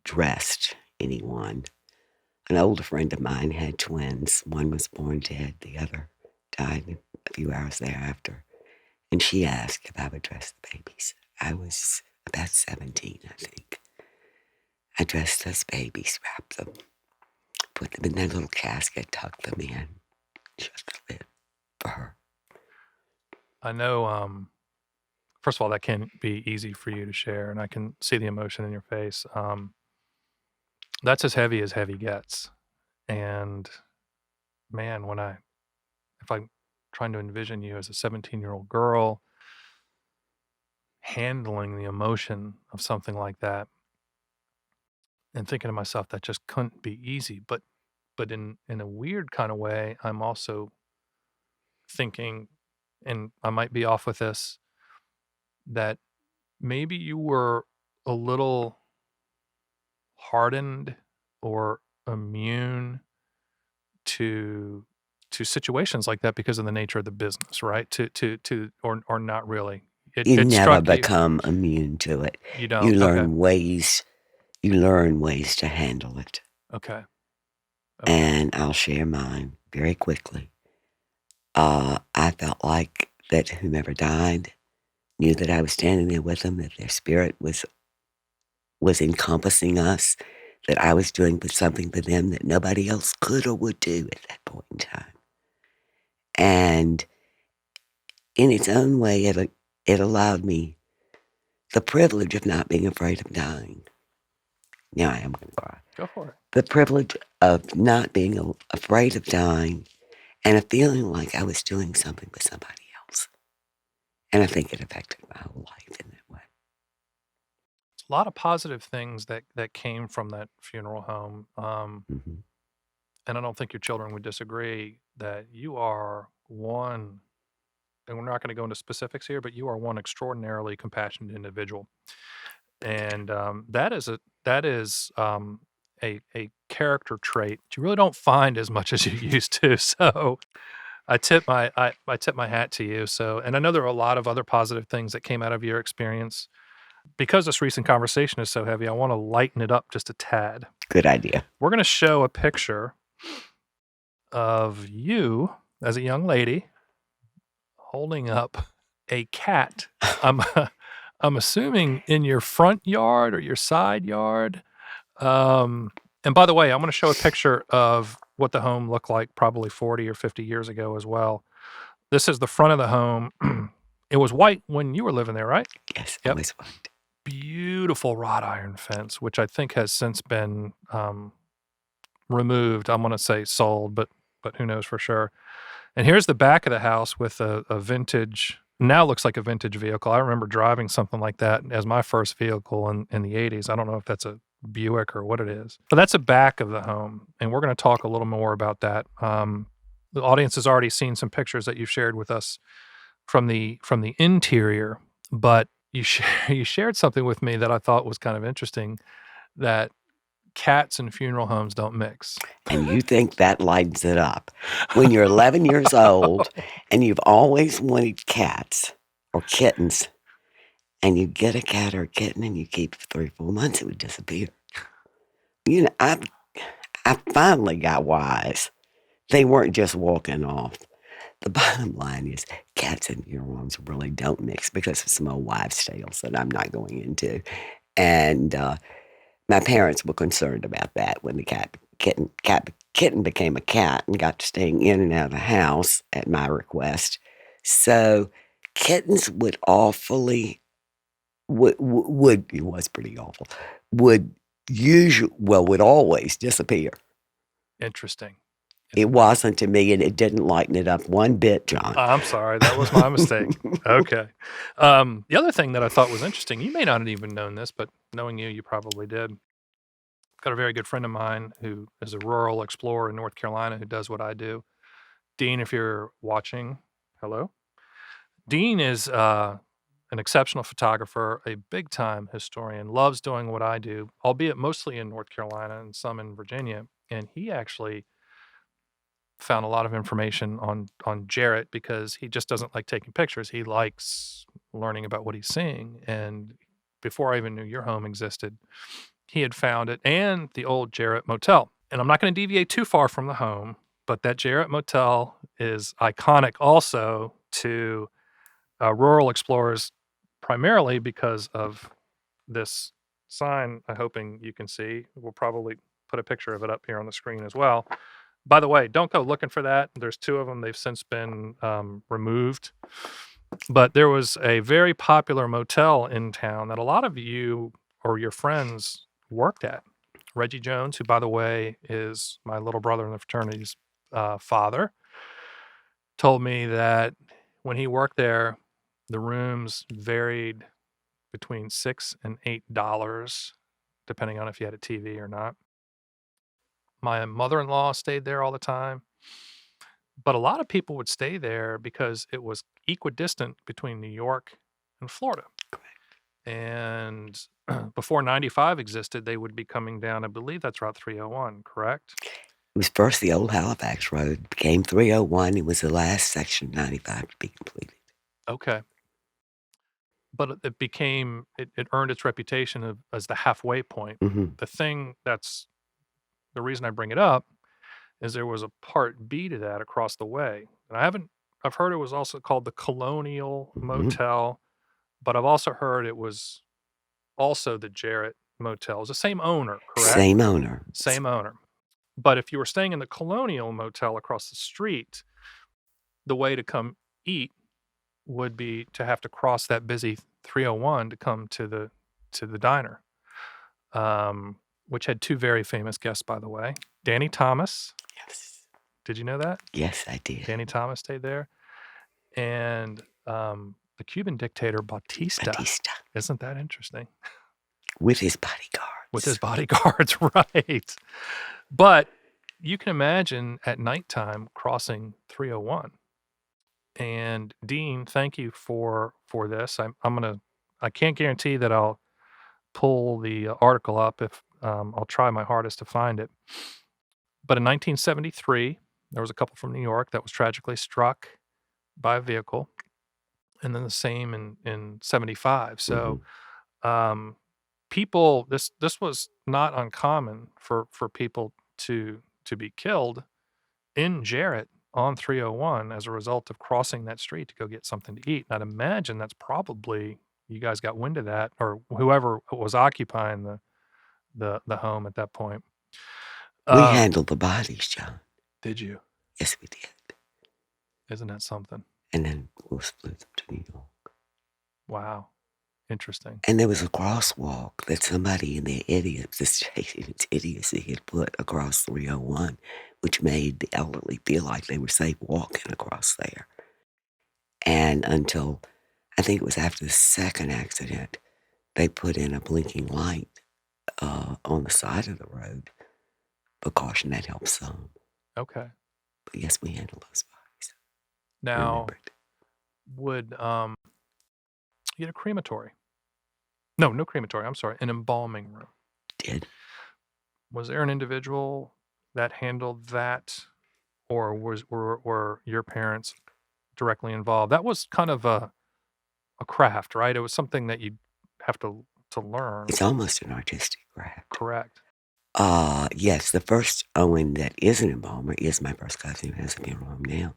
Speaker 3: dressed anyone, an older friend of mine had twins. One was born dead, the other died a few hours thereafter. And she asked if I would dress the babies. I was about 17, I think. I dressed those babies, wrapped them, put them in that little casket, tucked them in, shut the lid for her.
Speaker 2: I know, first of all, that can be easy for you to share, and I can see the emotion in your face. That's as heavy gets. And man, if I'm trying to envision you as a 17-year-old girl handling the emotion of something like that and thinking to myself, that just couldn't be easy. But in a weird kind of way, I'm also thinking, and I might be off with this, that maybe you were a little hardened or immune to situations like that because of the nature of the business, right? Or not really.
Speaker 3: You
Speaker 2: It
Speaker 3: never
Speaker 2: struck you.
Speaker 3: become immune to it.
Speaker 2: You don't.
Speaker 3: You
Speaker 2: Okay.
Speaker 3: learn ways. You learn ways to handle it.
Speaker 2: Okay.
Speaker 3: And I'll share mine very quickly. I felt like that whomever died knew that I was standing there with them, that their spirit was encompassing us, that I was doing something for them that nobody else could or would do at that point in time. And in its own way, it allowed me the privilege of not being afraid of dying. Now I am going to cry.
Speaker 2: Go for it.
Speaker 3: The privilege of not being afraid of dying and a feeling like I was doing something for somebody else. And I think it affected my whole life in that way.
Speaker 2: A lot of positive things that came from that funeral home.
Speaker 3: Mm-hmm.
Speaker 2: And I don't think your children would disagree that you are one, and we're not going to go into specifics here, but you are one extraordinarily compassionate individual. And that is a character trait that you really don't find as much as you used to. So I tip my hat to you. So, and I know there are a lot of other positive things that came out of your experience. Because this recent conversation is so heavy, I want to lighten it up just a tad.
Speaker 3: Good idea.
Speaker 2: We're going to show a picture of you as a young lady holding up a cat. I'm assuming in your front yard or your side yard. And by the way, I'm going to show a picture of what the home looked like probably 40 or 50 years ago as well. This is the front of the home. It was white when you were living there, right?
Speaker 3: Yes,
Speaker 2: Yep.
Speaker 3: always white.
Speaker 2: Beautiful wrought iron fence, which I think has since been removed. I'm going to say sold, but who knows for sure. And here's the back of the house with a vintage, now looks like a vintage vehicle. I remember driving something like that as my first vehicle in the 80s. I don't know if that's a Buick or what it is. But that's the back of the home, and we're going to talk a little more about that. The audience has already seen some pictures that you've shared with us from the interior, but you shared something with me that I thought was kind of interesting, that cats and funeral homes don't mix.
Speaker 3: And you think that lightens it up. When you're 11 years old and you've always wanted cats or kittens, and you get a cat or a kitten and you keep it for 3 or 4 months, it would disappear. You know, I finally got wise. They weren't just walking off. The bottom line is cats and funeral homes really don't mix because of some old wives' tales that I'm not going into. And my parents were concerned about that when the kitten became a cat and got to staying in and out of the house at my request. So kittens would awfully would it was pretty awful. Would always disappear.
Speaker 2: Interesting.
Speaker 3: It wasn't to me, and it didn't lighten it up one bit, John.
Speaker 2: I'm sorry. That was my mistake. Okay. The other thing that I thought was interesting, you may not have even known this, but knowing you probably did. Got a very good friend of mine who is a rural explorer in North Carolina who does what I do. Dean, if you're watching, hello. Dean is an exceptional photographer, a big-time historian, loves doing what I do, albeit mostly in North Carolina and some in Virginia. And he actually found a lot of information on Jarrett because he just doesn't like taking pictures. He likes learning about what he's seeing. And before I even knew your home existed, he had found it and the old Jarrett motel. And I'm not going to deviate too far from the home, but that Jarrett motel is iconic also to rural explorers, primarily because of this sign, I'm hoping you can see. We'll probably put a picture of it up here on the screen as well. By the way, don't go looking for that. There's two of them. They've since been removed. But there was a very popular motel in town that a lot of you or your friends worked at. Reggie Jones, who, by the way, is my little brother in the fraternity's father, told me that when he worked there, the rooms varied between $6 and $8, depending on if you had a TV or not. My mother-in-law stayed there all the time, but a lot of people would stay there because it was equidistant between New York and Florida. And before 95 existed, they would be coming down, I believe that's Route 301, correct?
Speaker 3: It was first the old Halifax Road, became 301. It was the last section of 95 to be completed.
Speaker 2: Okay. But it earned its reputation as the halfway point.
Speaker 3: Mhm.
Speaker 2: The reason I bring it up is there was a part B to that across the way. And I've heard it was also called the Colonial
Speaker 3: Mhm.
Speaker 2: Motel, but I've also heard it was also the Jarrett Motel. It was the same owner, correct?
Speaker 3: Same owner.
Speaker 2: Same owner. But if you were staying in the Colonial Motel across the street, the way to come eat would be to have to cross that busy 301 to come to the diner, which had two very famous guests, by the way. Danny Thomas.
Speaker 3: Yes.
Speaker 2: Did you know that?
Speaker 3: Yes, I did.
Speaker 2: Danny Thomas stayed there. And the Cuban dictator Batista. Isn't that interesting?
Speaker 3: With his bodyguards.
Speaker 2: With his bodyguards, right. But you can imagine at nighttime crossing 301. And Dean, thank you for this. I can't guarantee that I'll pull the article up. If I'll try my hardest to find it. But in 1973, there was a couple from New York that was tragically struck by a vehicle, and then the same in 75. So people, this was not uncommon for people to be killed in Jarrett on 301 as a result of crossing that street to go get something to eat. And I'd imagine that's probably, you guys got wind of that, or whoever was occupying the home at that point.
Speaker 3: We handled the bodies, John.
Speaker 2: Did you?
Speaker 3: Yes, we did.
Speaker 2: Isn't that something?
Speaker 3: And then we'll split them to New York.
Speaker 2: Wow. Interesting.
Speaker 3: And there was a crosswalk that somebody in their idiocy had put across 301, which made the elderly feel like they were safe walking across there. And until, I think it was after the second accident, they put in a blinking light on the side of the road. Precaution, that helps some.
Speaker 2: Okay.
Speaker 3: But yes, we handle those bodies.
Speaker 2: Now, would you had a crematory? No crematory. I'm sorry, an embalming room.
Speaker 3: Did.
Speaker 2: Was there an individual that handled that, or were your parents directly involved? That was kind of a craft, right? It was something that you'd have to learn.
Speaker 3: It's almost an artistic craft.
Speaker 2: Correct.
Speaker 3: Yes, the first Owen that is an embalmer is my first cousin who has a funeral home now.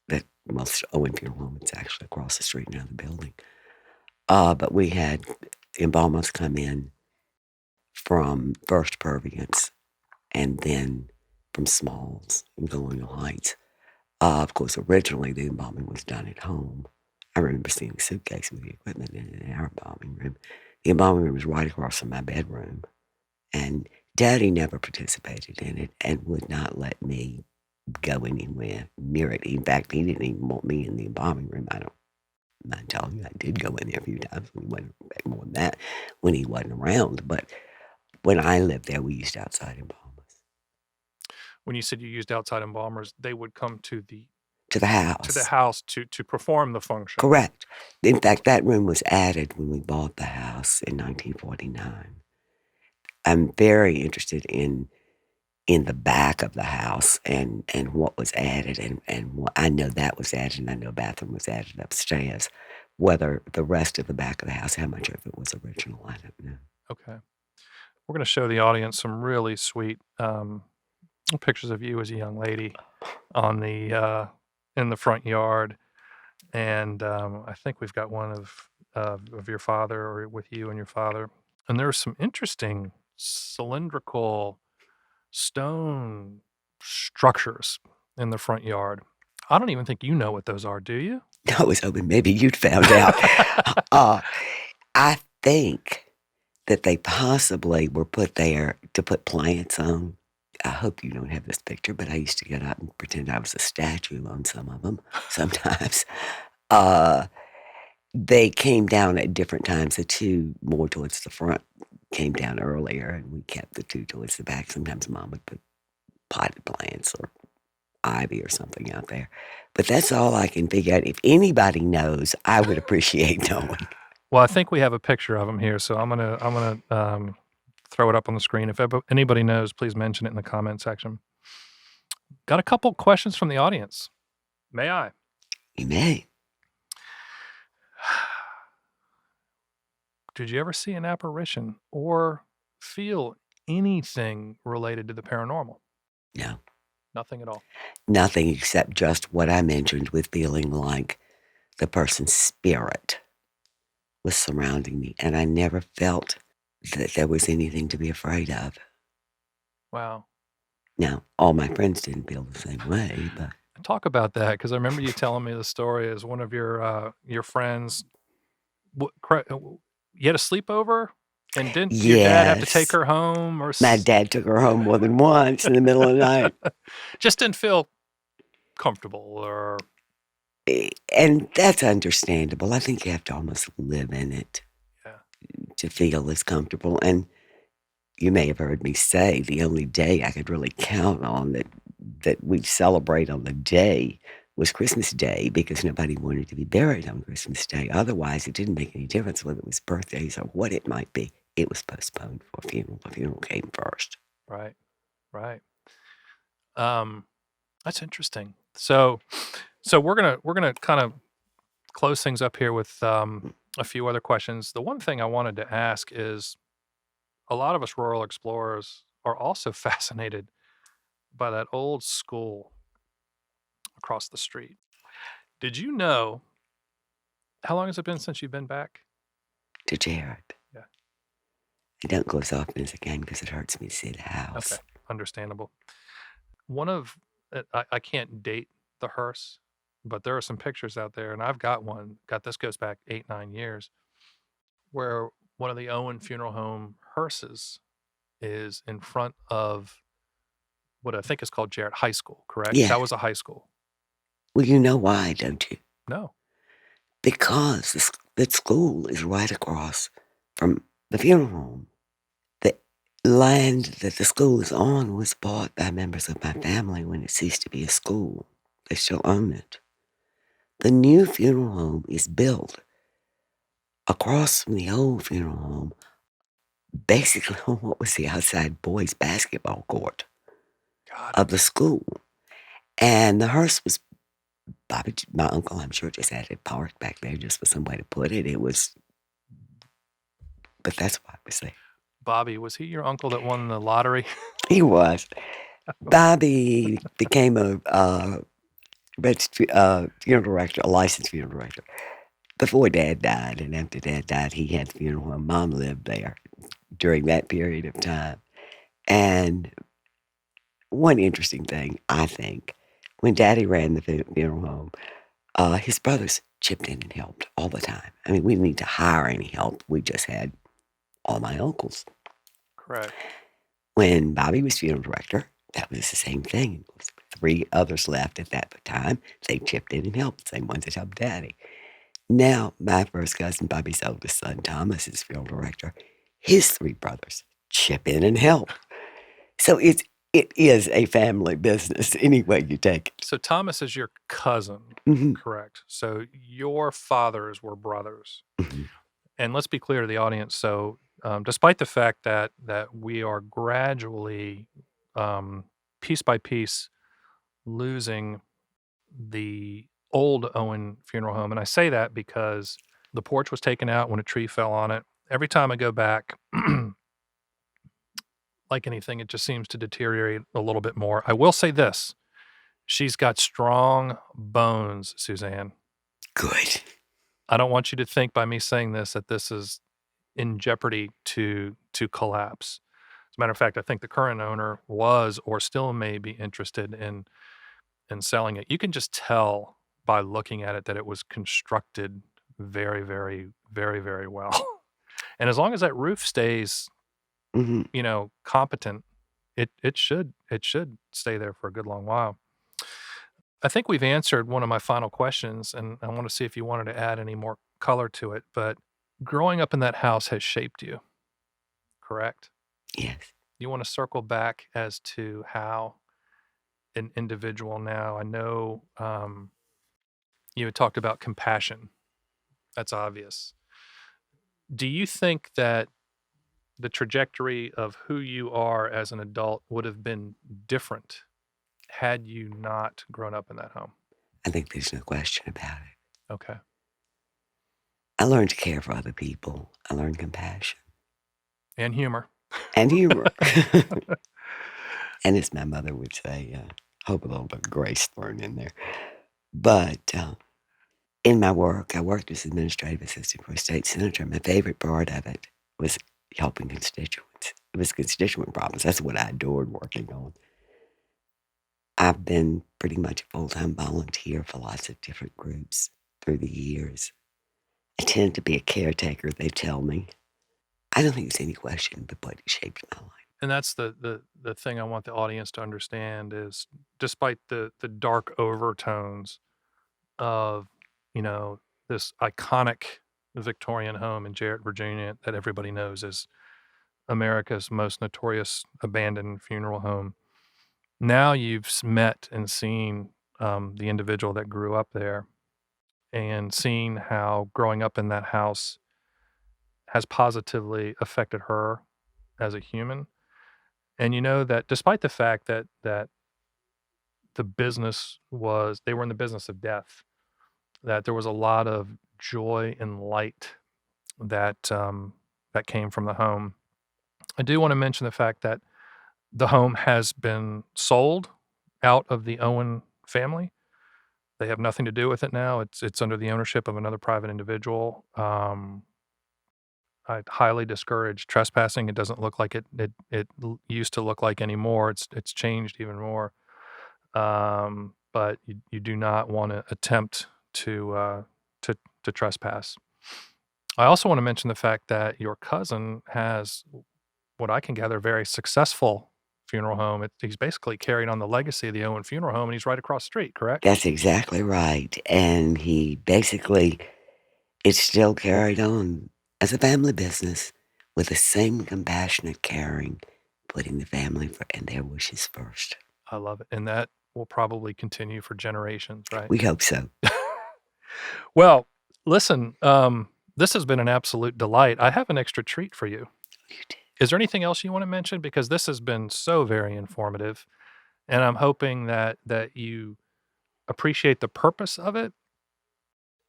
Speaker 3: That most Owen funeral home is actually across the street now, the building. But we had embalmers come in from First Purviance and then from Smalls and Colonial Heights. Of course, originally the embalming was done at home. I remember seeing a suitcase with the equipment in our embalming room. The embalming room was right across from my bedroom. And Daddy never participated in it and would not let me go anywhere near it. In fact, he didn't even want me in the embalming room. I don't mind telling you, I did go in there a few times when he went back more than that when he wasn't around. But when I lived there, we used outside embalmers.
Speaker 2: When you said you used outside embalmers, they would come to the
Speaker 3: house.
Speaker 2: To the house to perform the function.
Speaker 3: Correct. In fact, that room was added when we bought the house in 1949. I'm very interested in the back of the house and what was added and what, I know that was added, and I know a bathroom was added upstairs. Whether the rest of the back of the house, how much of it was original, I don't know.
Speaker 2: Okay. We're going to show the audience some really sweet pictures of you as a young lady on the in the front yard, and I think we've got one of your father, or with you and your father. and there's some interesting cylindrical stone structures in the front yard. I don't even think you know what those are, do you?
Speaker 3: I was hoping maybe you'd found out. I think that they possibly were put there to put plants on. I hope you don't have this picture, but I used to get out and pretend I was a statue on some of them sometimes. They came down at different times. The two more towards the front came down earlier, and we kept the two towards the back. Sometimes Mom would put potted plants or ivy or something out there. But that's all I can figure out. If anybody knows, I would appreciate knowing.
Speaker 2: Well, I think we have a picture of them here, so I'm gonna throw it up on the screen. If anybody knows, please mention it in the comment section. Got a couple questions from the audience. May I?
Speaker 3: You may.
Speaker 2: Did you ever see an apparition or feel anything related to the paranormal?
Speaker 3: No.
Speaker 2: Nothing at all.
Speaker 3: Nothing except just what I mentioned with feeling like the person's spirit was surrounding me. And I never felt that there was anything to be afraid of.
Speaker 2: Wow.
Speaker 3: Now, all my friends didn't feel the same way, but
Speaker 2: Talk about that, because I remember you telling me the story as one of your friends. You had a sleepover, and didn't your dad have to take
Speaker 3: yes,
Speaker 2: her home, or
Speaker 3: my dad took her home more than once in the middle of the night.
Speaker 2: just didn't feel comfortable, or
Speaker 3: And that's understandable. I think you have to almost live in it
Speaker 2: yeah,
Speaker 3: to feel as comfortable. And you may have heard me say the only day I could really count on that we'd celebrate on the day was Christmas Day, because nobody wanted to be buried on Christmas Day. Otherwise, it didn't make any difference whether it was birthdays or what it might be. It was postponed for a funeral. The funeral came first.
Speaker 2: right. That's interesting. So we're gonna kind of close things up here with a few other questions. The one thing I wanted to ask is, a lot of us rural explorers are also fascinated by that old school across the street. Did you know, how long has it been since you've been back?
Speaker 3: To Jarrett.
Speaker 2: Yeah.
Speaker 3: I don't go as often as I can because it hurts me to see the house.
Speaker 2: Okay, understandable. One of, I can't date the hearse, but there are some pictures out there, and I've got one. This goes back 8-9 years, where one of the Owen Funeral Home hearses is in front of what I think is called Jarrett High School, correct?
Speaker 3: Yeah.
Speaker 2: That was a high school.
Speaker 3: Well, you know why, don't you?
Speaker 2: No.
Speaker 3: Because that school is right across from the funeral home. The land that the school is on was bought by members of my family when it ceased to be a school. They still own it. The new funeral home is built across from the old funeral home, basically on what was the outside boys' basketball court of the school. And the hearse was, Bobby, my uncle, I'm sure, just had it parked back there just for some way to put it. It was, but that's why I was there.
Speaker 2: Bobby, was he your uncle that won the lottery?
Speaker 3: He was. Bobby became a funeral director, a licensed funeral director, before Dad died. And after Dad died, he had the funeral home. Mom lived there during that period of time. And one interesting thing, I think, when Daddy ran the funeral home, his brothers chipped in and helped all the time. I mean, we didn't need to hire any help. We just had all my uncles.
Speaker 2: Correct.
Speaker 3: When Bobby was funeral director, that was the same thing. There was 3 others left at that time. They chipped in and helped, the same ones that helped Daddy. Now, my first cousin, Bobby's oldest son, Thomas, is funeral director. His 3 brothers chip in and help. So it is a family business any way you take it.
Speaker 2: So Thomas is your cousin,
Speaker 3: Mhm.
Speaker 2: correct? So your fathers were brothers.
Speaker 3: Mhm.
Speaker 2: And let's be clear to the audience. So despite the fact that we are gradually, piece by piece, losing the old Owen Funeral Home, and I say that because the porch was taken out when a tree fell on it. Every time I go back, like anything, it just seems to deteriorate a little bit more. I will say this: she's got strong bones, Suzanne.
Speaker 3: Good.
Speaker 2: I don't want you to think by me saying this that this is in jeopardy to collapse. As a matter of fact, I think the current owner was or still may be interested in selling it. You can just tell by looking at it that it was constructed very, very, very, very well. And as long as that roof stays,
Speaker 3: Hmm.
Speaker 2: competent, it should stay there for a good long while. I think we've answered one of my final questions, and I want to see if you wanted to add any more color to it. But growing up in that house has shaped you, correct?
Speaker 3: Yes.
Speaker 2: You want to circle back as to how an individual now, I know you had talked about compassion. That's obvious. Do you think that the trajectory of who you are as an adult would have been different had you not grown up in that home?
Speaker 3: I think there's no question about it.
Speaker 2: Okay.
Speaker 3: I learned to care for other people. I learned compassion
Speaker 2: And humor.
Speaker 3: and humor. And as my mother would say, hope a little bit of grace thrown in there. But in my work, I worked as administrative assistant for a state senator. My favorite part of it was helping constituents. It was constituent problems. That's what I adored working on. I've been pretty much a full-time volunteer for lots of different groups through the years. I tend to be a caretaker, they tell me. I don't think there's any question but what it shaped my life.
Speaker 2: And that's the thing I want the audience to understand is, despite the dark overtones of, this iconic Victorian home in Jarrett, Virginia, that everybody knows is America's most notorious abandoned funeral home. Now you've met and seen the individual that grew up there, and seen how growing up in that house has positively affected her as a human. And you know that despite the fact that the business was, they were in the business of death, that there was a lot of joy and light that that came from the home. I do want to mention the fact that the home has been sold out of the Owen family. They have nothing to do with it now. It's under the ownership of another private individual. I highly discourage trespassing. It doesn't look like it used to look like anymore. It's changed even more. But you do not want to attempt to trespass. I also want to mention the fact that your cousin has, what I can gather, a very successful funeral home. He's basically carried on the legacy of the Owen Funeral Home, and he's right across the street, correct?
Speaker 3: That's exactly right. And he basically, it's still carried on as a family business with the same compassionate caring, putting the family and their wishes first.
Speaker 2: I love it. And that will probably continue for generations, right?
Speaker 3: We hope so.
Speaker 2: Well, listen, this has been an absolute delight. I have an extra treat for you.
Speaker 3: You did.
Speaker 2: Is there anything else you want to mention? Because this has been so very informative, and I'm hoping that you appreciate the purpose of it.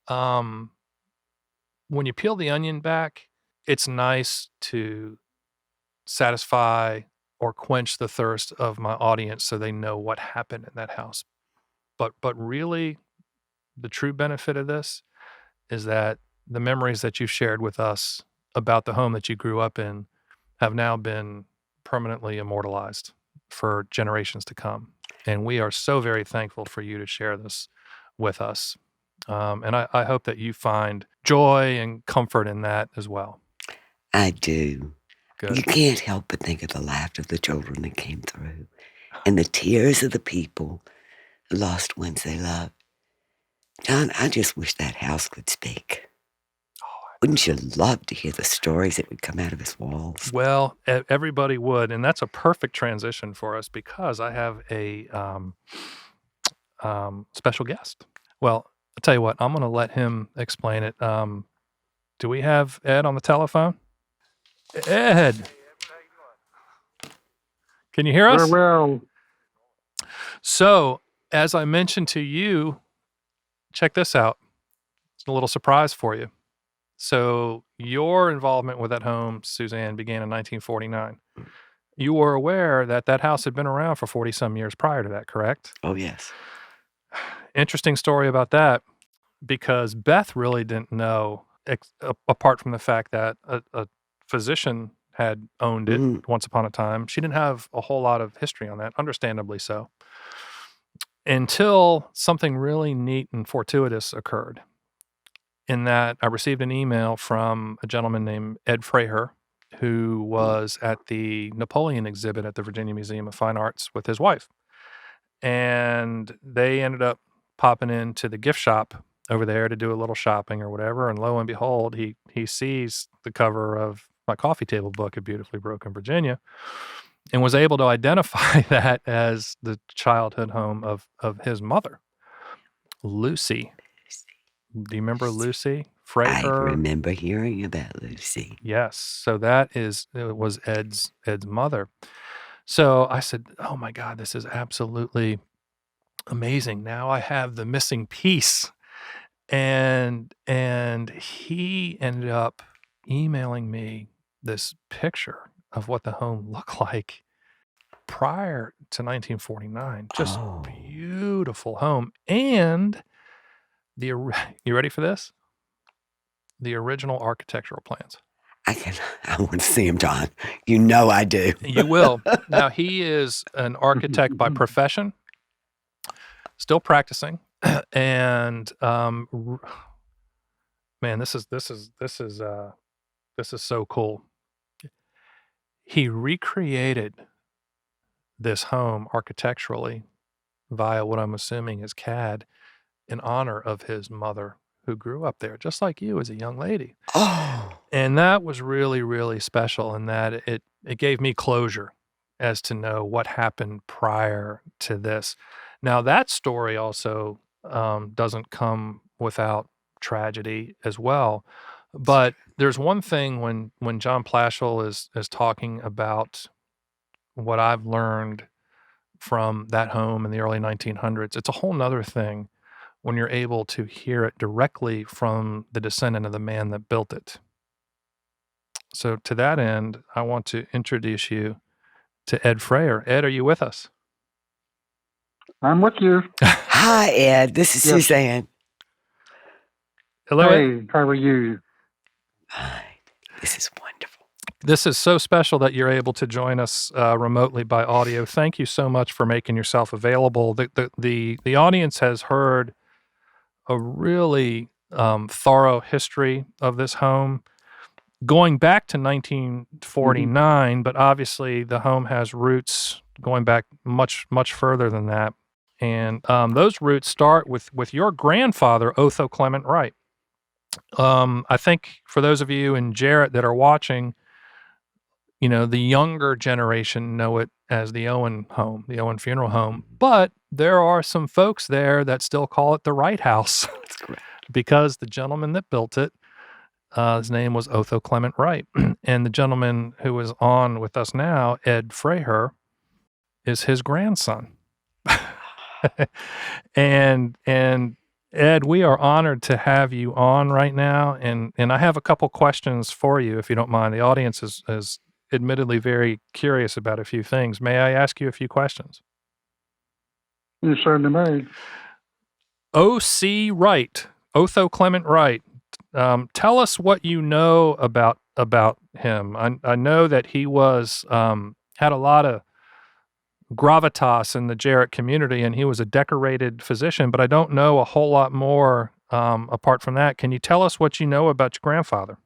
Speaker 2: When you peel the onion back, it's nice to satisfy or quench the thirst of my audience so they know what happened in that house. But really, the true benefit of this is that the memories that you've shared with us about the home that you grew up in have now been permanently immortalized for generations to come. And we are so very thankful for you to share this with us. And I hope that you find joy and comfort in that as well.
Speaker 3: I do.
Speaker 2: Good.
Speaker 3: You can't help but think of the laughter of the children that came through and the tears of the people who lost ones they loved. John, I just wish that house could speak. Wouldn't you love to hear the stories that would come out of its walls?
Speaker 2: Well, everybody would, and that's a perfect transition for us because I have a special guest. Well, I'll tell you what, I'm going to let him explain it. Do we have Ed on the telephone? Ed, can you hear us?
Speaker 4: Well,
Speaker 2: So, as I mentioned to you, check this out. It's a little surprise for you. So, your involvement with that home, Suzanne, began in 1949. You were aware that that house had been around for 40-some years prior to that, correct?
Speaker 3: Oh, yes.
Speaker 2: Interesting story about that, because Beth really didn't know, apart from the fact that physician had owned it once upon a time. She didn't have a whole lot of history on that, understandably so, until something really neat and fortuitous occurred, in that I received an email from a gentleman named Ed Fraher, who was at the Napoleon exhibit at the Virginia Museum of Fine Arts with his wife. And they ended up popping into the gift shop over there to do a little shopping or whatever. And lo and behold, he sees the cover of my coffee table book, A Beautifully Broken Virginia, and was able to identify that as the childhood home of his mother, Lucy. Do you remember Lucy Fraher?
Speaker 3: I remember hearing about Lucy.
Speaker 2: Yes. So it was Ed's mother. So I said, oh my God, this is absolutely amazing. Now I have the missing piece. And he ended up emailing me this picture of what the home looked like prior to 1949. Just beautiful home. And you ready for this? The original architectural plans.
Speaker 3: I want to see him, John. You know I do.
Speaker 2: You will. Now, he is an architect by profession, still practicing, and man, this is so cool. He recreated this home architecturally via what I'm assuming is CAD in honor of his mother, who grew up there, just like you as a young lady.
Speaker 3: Oh.
Speaker 2: And that was really, really special in that it gave me closure as to know what happened prior to this. Now, that story also doesn't come without tragedy as well. But there's one thing when John Plaschel is talking about what I've learned from that home in the early 1900s, it's a whole nother thing when you're able to hear it directly from the descendant of the man that built it. So to that end, I want to introduce you to Ed Fraher. Ed, are you with us?
Speaker 4: I'm with you.
Speaker 3: Hi, Ed. This is Suzanne.
Speaker 2: Hello,
Speaker 4: Hey, how are you?
Speaker 3: Hi. This is wonderful.
Speaker 2: This is so special that you're able to join us remotely by audio. Thank you so much for making yourself available. The audience has heard a really thorough history of this home going back to 1949, but obviously the home has roots going back much, much further than that. And those roots start with your grandfather, Otho Clement Wright. I think for those of you in Jarrett that are watching, the younger generation know it as the Owen home, the Owen funeral home. But there are some folks there that still call it the Wright House.
Speaker 3: That's correct.
Speaker 2: Because the gentleman that built it, his name was Otho Clement Wright. And the gentleman who is on with us now, Ed Fraher, is his grandson. and Ed, we are honored to have you on right now. And I have a couple questions for you, if you don't mind. The audience is admittedly very curious about a few things. May I ask you a few questions?
Speaker 4: You certainly may.
Speaker 2: O.C. Wright, Otho Clement Wright. Tell us what you know about him. I know that he was had a lot of gravitas in the Jarrett community, and he was a decorated physician, but I don't know a whole lot more apart from that. Can you tell us what you know about your grandfather?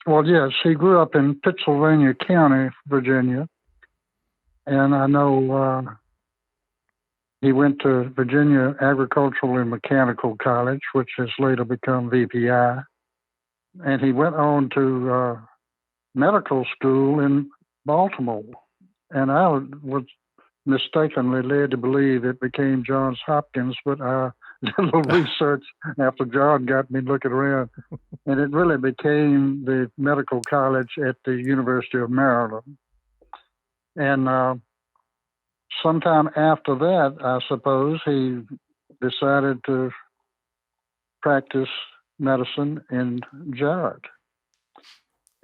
Speaker 4: Well, yes, he grew up in Pittsylvania County, Virginia, and I know he went to Virginia Agricultural and Mechanical College, which has later become VPI, and he went on to medical school in Baltimore, and I was mistakenly led to believe it became Johns Hopkins, but I did a little research after John got me looking around, and it really became the medical college at the University of Maryland. And sometime after that, I suppose, he decided to practice medicine in Jarrett.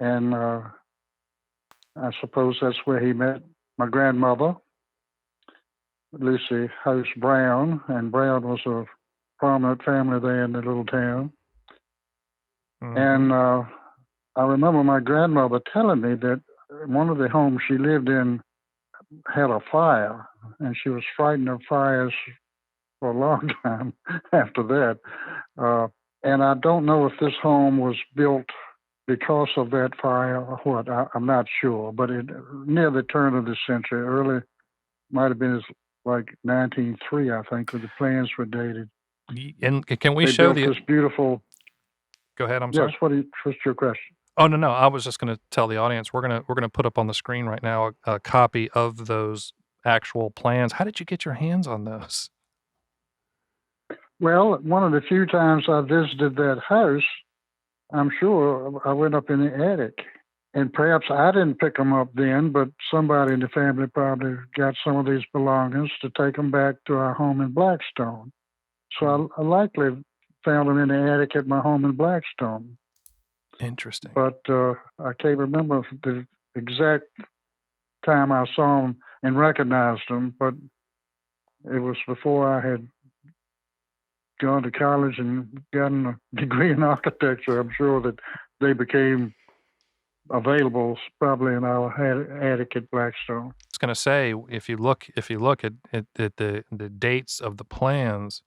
Speaker 4: And I suppose that's where he met my grandmother, Lucy House Brown, and Brown was a prominent family there in the little town. Mm-hmm. And I remember my grandmother telling me that one of the homes she lived in had a fire, and she was frightened of fires for a long time after that. And I don't know if this home was built because of that fire or what. I'm not sure, but near the turn of the century, early, might have been like 1903, I think, when the plans were dated.
Speaker 2: And can we
Speaker 4: They
Speaker 2: show
Speaker 4: built this beautiful.
Speaker 2: Go ahead. I'm
Speaker 4: Yes.
Speaker 2: sorry.
Speaker 4: What's your question?
Speaker 2: Oh no. I was just going to tell the audience we're gonna put up on the screen right now a copy of those actual plans. How did you get your hands on those?
Speaker 4: Well, one of the few times I visited that house, I'm sure I went up in the attic. And perhaps I didn't pick them up then, but somebody in the family probably got some of these belongings to take them back to our home in Blackstone. So I likely found them in the attic at my home in Blackstone.
Speaker 2: Interesting.
Speaker 4: But I can't remember the exact time I saw them and recognized them, but it was before I had gone to college and gotten a degree in architecture. I'm sure that they became available probably in our attic at Blackstone.
Speaker 2: I was going to say, if you look at the dates of the plans,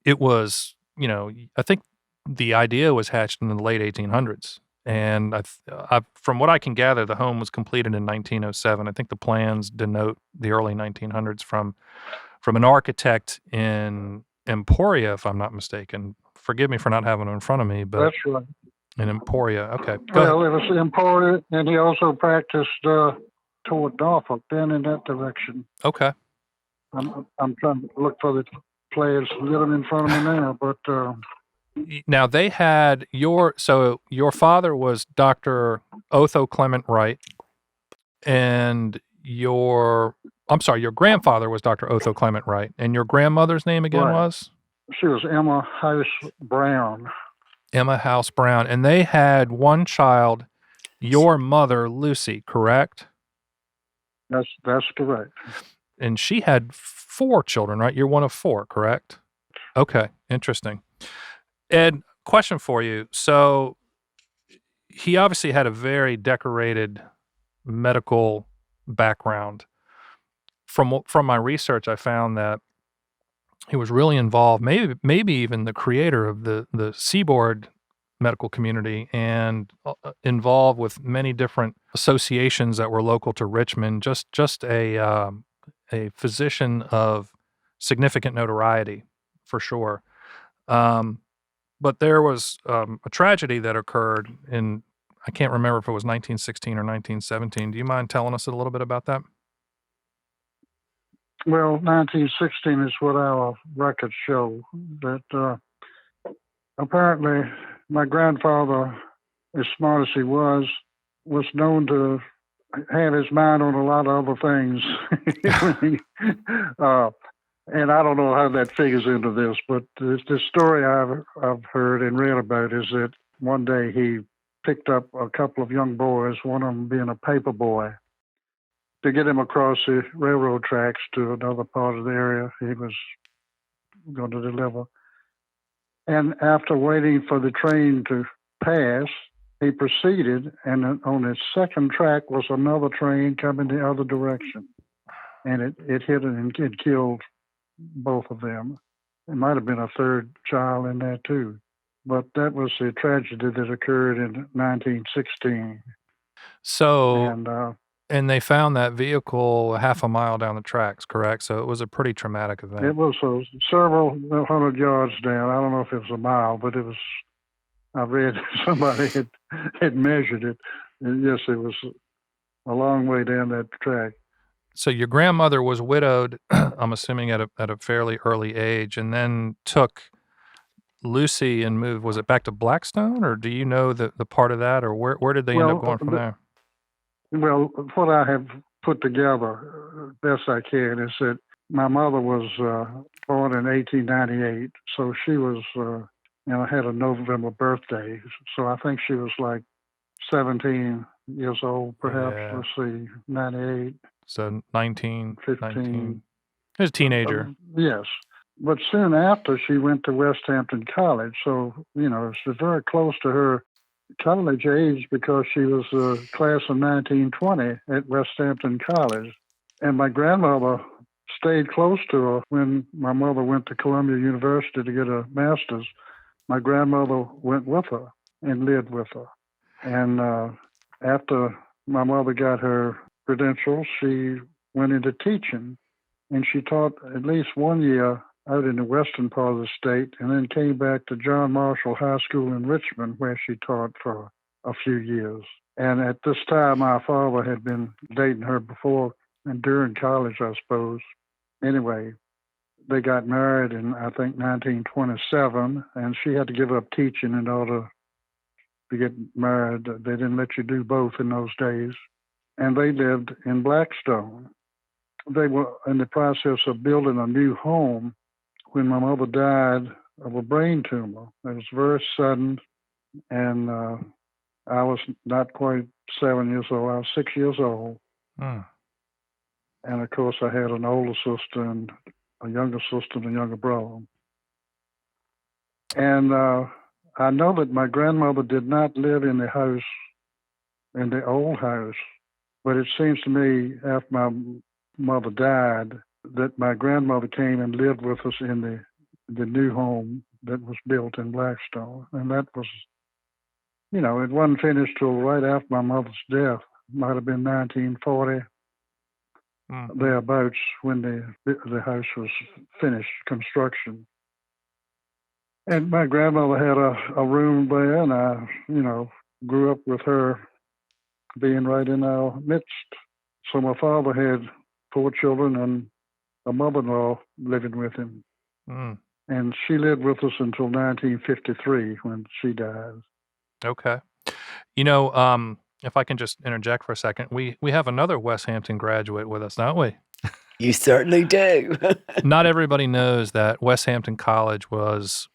Speaker 2: it was, I think the idea was hatched in the late 1800s. And from what I can gather, the home was completed in 1907. I think the plans denote the early 1900s from an architect in Emporia, if I'm not mistaken. Forgive me for not having it in front of me, but
Speaker 4: that's right.
Speaker 2: In Emporia, okay.
Speaker 4: Well, it was Emporia, and he also practiced toward Norfolk, then in that direction.
Speaker 2: Okay.
Speaker 4: I'm trying to look for the players and get them in front of me now, but.
Speaker 2: Now they had your father was Dr. Otho Clement Wright, and your grandfather was Dr. Otho Clement Wright, and your grandmother's name again was?
Speaker 4: She was Emma House Brown.
Speaker 2: Emma House Brown, and they had one child, your mother Lucy, correct?
Speaker 4: That's correct.
Speaker 2: And she had 4 children, right? You're one of 4, correct? Okay, interesting. Ed, question for you. So he obviously had a very decorated medical background. From my research, I found that he was really involved, maybe even the creator of the Seaboard medical community, and involved with many different associations that were local to Richmond. Just a physician of significant notoriety, for sure. But there was a tragedy that occurred in, I can't remember if it was 1916 or 1917. Do you mind telling us a little bit about that?
Speaker 4: Well, 1916 is what our records show. That apparently my grandfather, as smart as he was known to have his mind on a lot of other things. And I don't know how that figures into this, but the story I've heard and read about is that one day he picked up a couple of young boys, one of them being a paper boy, to get him across the railroad tracks to another part of the area he was going to deliver. And after waiting for the train to pass, he proceeded, and on his second track was another train coming the other direction. And it hit and it killed both of them. There might have been a third child in there too. But that was the tragedy that occurred in 1916.
Speaker 2: So, and they found that vehicle half a mile down the tracks, correct? So it was a pretty traumatic event.
Speaker 4: It was several 100 yards down. I don't know if it was a mile, but it was, I read somebody had measured it. And yes, it was a long way down that track.
Speaker 2: So your grandmother was widowed, I'm assuming at a fairly early age, and then took Lucy and moved, was it back to Blackstone, or do you know the part of that, or where did they end up going from there?
Speaker 4: Well, what I have put together, best I can, is that my mother was born in 1898, so she was, had a November birthday, so I think she was like 17 years old, perhaps. Yeah. Let's see, 98.
Speaker 2: So 19,
Speaker 4: 15.
Speaker 2: 19. She was a teenager.
Speaker 4: Yes. But soon after, she went to West Hampton College. So, it's very close to her college age because she was a class of 1920 at West Hampton College. And my grandmother stayed close to her when my mother went to Columbia University to get a master's. My grandmother went with her and lived with her. And after my mother got her credentials, she went into teaching. And she taught at least 1 year out in the western part of the state, and then came back to John Marshall High School in Richmond, where she taught for a few years. And at this time, my father had been dating her before and during college, I suppose. Anyway, they got married in, I think, 1927, and she had to give up teaching in order to get married. They didn't let you do both in those days. And they lived in Blackstone. They were in the process of building a new home when my mother died of a brain tumor. It was very sudden, and I was not quite 7 years old. I was 6 years old.
Speaker 2: Mm.
Speaker 4: And, of course, I had an older sister and a younger sister and a younger brother. And I know that my grandmother did not live in the house, in the old house, but it seems to me after my mother died that my grandmother came and lived with us in the new home that was built in Blackstone. And that was, you know, it wasn't finished till right after my mother's death. Might have been 1940, thereabouts, when the house was finished construction. And my grandmother had a room there, and I, you know, grew up with her being right in our midst. So my father had 4 children and a mother-in-law living with him.
Speaker 2: Mm.
Speaker 4: And she lived with us until 1953 when she died.
Speaker 2: Okay. You know, if I can just interject for a second, we have another West Hampton graduate with us, don't we?
Speaker 3: You certainly do.
Speaker 2: Not everybody knows that West Hampton College wasn't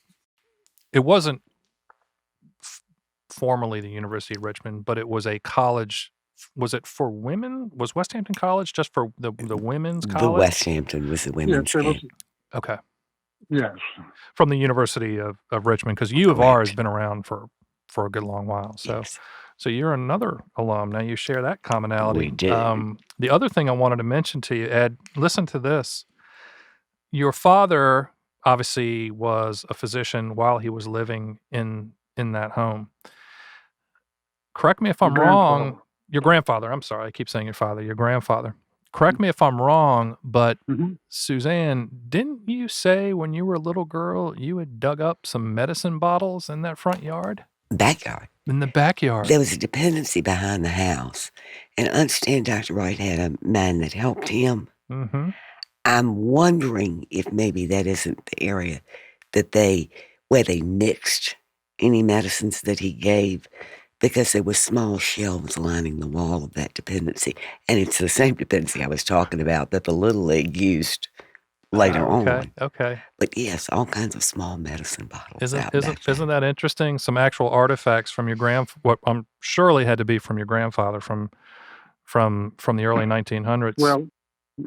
Speaker 2: formerly the University of Richmond, but it was a college. Was it for women? Was West Hampton College just for the women's college?
Speaker 3: The West Hampton was the women's camp.
Speaker 2: Okay.
Speaker 4: Yes.
Speaker 2: From the University of Richmond, because U of R has been around for a good long while. So,
Speaker 3: Yes.
Speaker 2: So you're another alum. Now you share that commonality.
Speaker 3: We do.
Speaker 2: The other thing I wanted to mention to you, Ed, listen to this. Your father obviously was a physician while he was living in that home. Correct me if I'm wrong. Your grandfather. I'm sorry. I keep saying your father. Your grandfather. Correct me if I'm wrong, but Suzanne, didn't you say when you were a little girl you had dug up some medicine bottles in that front yard?
Speaker 3: Backyard.
Speaker 2: In the backyard.
Speaker 3: There was a dependency behind the house. And I understand Dr. Wright had a man that helped him.
Speaker 2: Mm-hmm.
Speaker 3: I'm wondering if maybe that isn't the area that where they mixed any medicines that he gave, because there were small shelves lining the wall of that dependency. And it's the same dependency I was talking about that the Little League used later on.
Speaker 2: Okay.
Speaker 3: But yes, all kinds of small medicine bottles.
Speaker 2: Isn't that interesting? Some actual artifacts from your what surely had to be from your grandfather from the early 1900s.
Speaker 4: Well,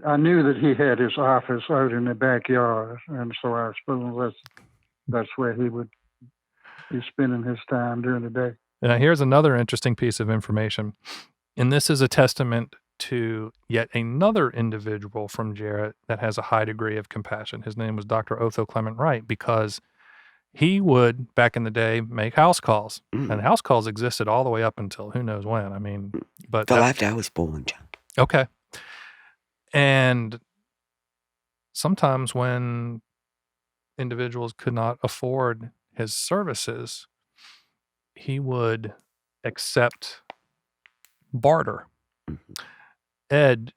Speaker 4: I knew that he had his office out in the backyard, and so I suppose that's where he would be spending his time during the day.
Speaker 2: Now, here's another interesting piece of information, and this is a testament to yet another individual from Jarrett that has a high degree of compassion. His name was Dr. Otho Clement Wright, because he would, back in the day, make house calls. And house calls existed all the way up until who knows when. I mean, but
Speaker 3: till after I was born, John.
Speaker 2: Okay. And sometimes when individuals could not afford his services, he would accept barter. Ed,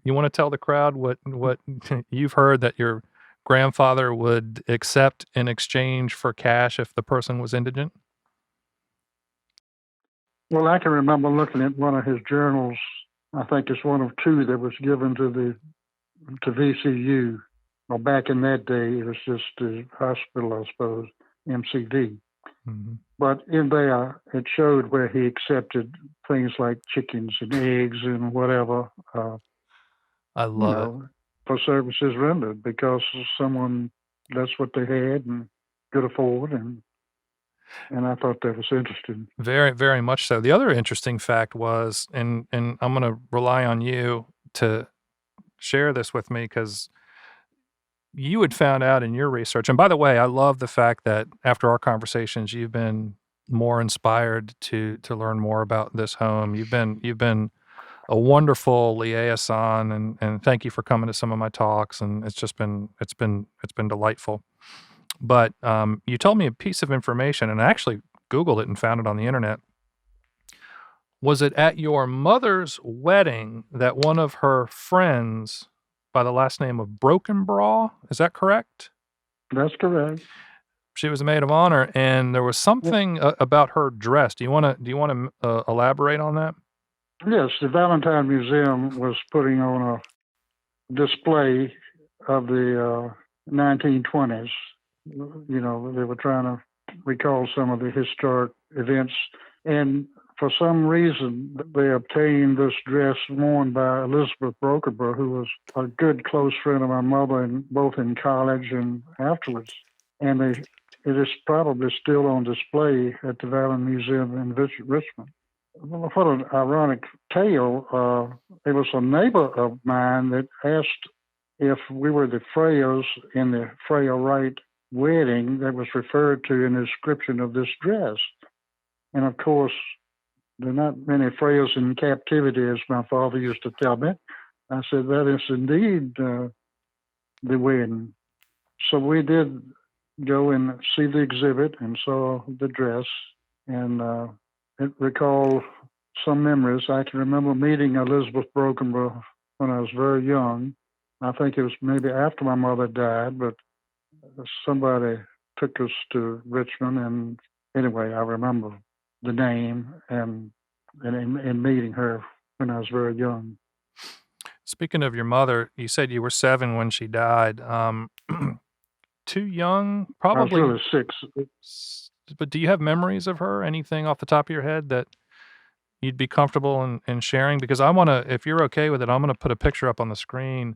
Speaker 2: you want to tell the crowd what you've heard that your grandfather would accept in exchange for cash if the person was indigent?
Speaker 4: Well, I can remember looking at one of his journals. I think it's one of 2 that was given to VCU. Well, back in that day, it was just the hospital, I suppose, MCV. Mm-hmm. But in there, it showed where he accepted things like chickens and eggs and whatever.
Speaker 2: I love it.
Speaker 4: For services rendered, because that's what they had and could afford. And And I thought that was interesting.
Speaker 2: Very, very much so. The other interesting fact was, and I'm going to rely on you to share this with me because you had found out in your research. And by the way, I love the fact that after our conversations, you've been more inspired to learn more about this home. You've been a wonderful liaison, and thank you for coming to some of my talks. And it's been delightful. But you told me a piece of information, and I actually Googled it and found it on the internet. Was it at your mother's wedding that one of her friends by the last name of Brokenbraw, is that correct?
Speaker 4: That's correct.
Speaker 2: She was a maid of honor, and there was something about her dress. Do you want to elaborate on that?
Speaker 4: Yes, the Valentine Museum was putting on a display of the 1920s. You know, they were trying to recall some of the historic events, and for some reason, they obtained this dress worn by Elizabeth Brokenborough, who was a good close friend of my mother, and both in college and afterwards. And it is probably still on display at the Valentine Museum in Richmond. What an ironic tale. It was a neighbor of mine that asked if we were the Frahers in the Fraher Wright wedding that was referred to in the description of this dress. And of course, there are not many Frahers in captivity, as my father used to tell me. I said, that is indeed the wedding. So we did go and see the exhibit and saw the dress, and it recalled some memories. I can remember meeting Elizabeth Brokenborough when I was very young. I think it was maybe after my mother died, but somebody took us to Richmond, and anyway, I remember the name and meeting her when I was very young.
Speaker 2: Speaking of your mother, you said you were 7 when she died. Too young, probably.
Speaker 4: I was really 6.
Speaker 2: But do you have memories of her? Anything off the top of your head that you'd be comfortable in sharing? Because I want to, if you're okay with it, I'm going to put a picture up on the screen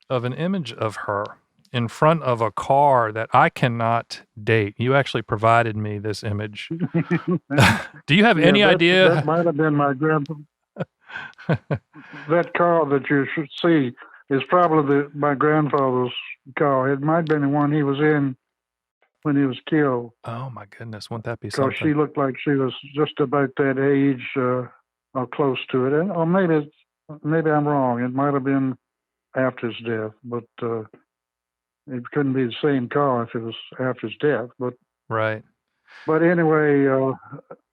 Speaker 2: of an image of her in front of a car that I cannot date. You actually provided me this image. Do you have any idea?
Speaker 4: That might have been my grandpa. That car that you should see is probably my grandfather's car. It might have been the one he was in when he was killed.
Speaker 2: Oh my goodness, wouldn't that be something?
Speaker 4: Because she looked like she was just about that age or close to it. Or maybe I'm wrong. It might have been after his death, but it couldn't be the same car if it was after his death. But
Speaker 2: right.
Speaker 4: But anyway,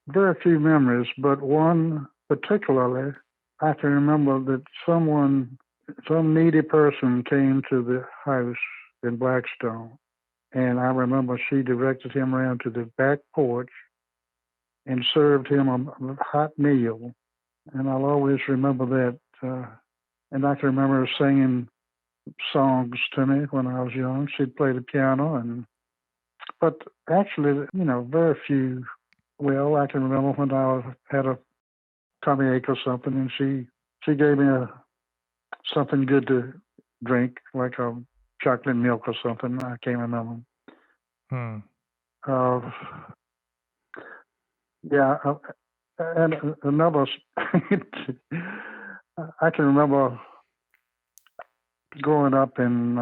Speaker 4: very few memories, but one particularly, I can remember that some needy person came to the house in Blackstone, and I remember she directed him around to the back porch and served him a hot meal, and I'll always remember that. And I can remember her singing songs to me when I was young. She'd play the piano, but actually, very few. Well, I can remember when I had a tummy ache or something, and she gave me something good to drink, like a chocolate milk or something. I can't remember. Yeah, and another. I can remember growing up in.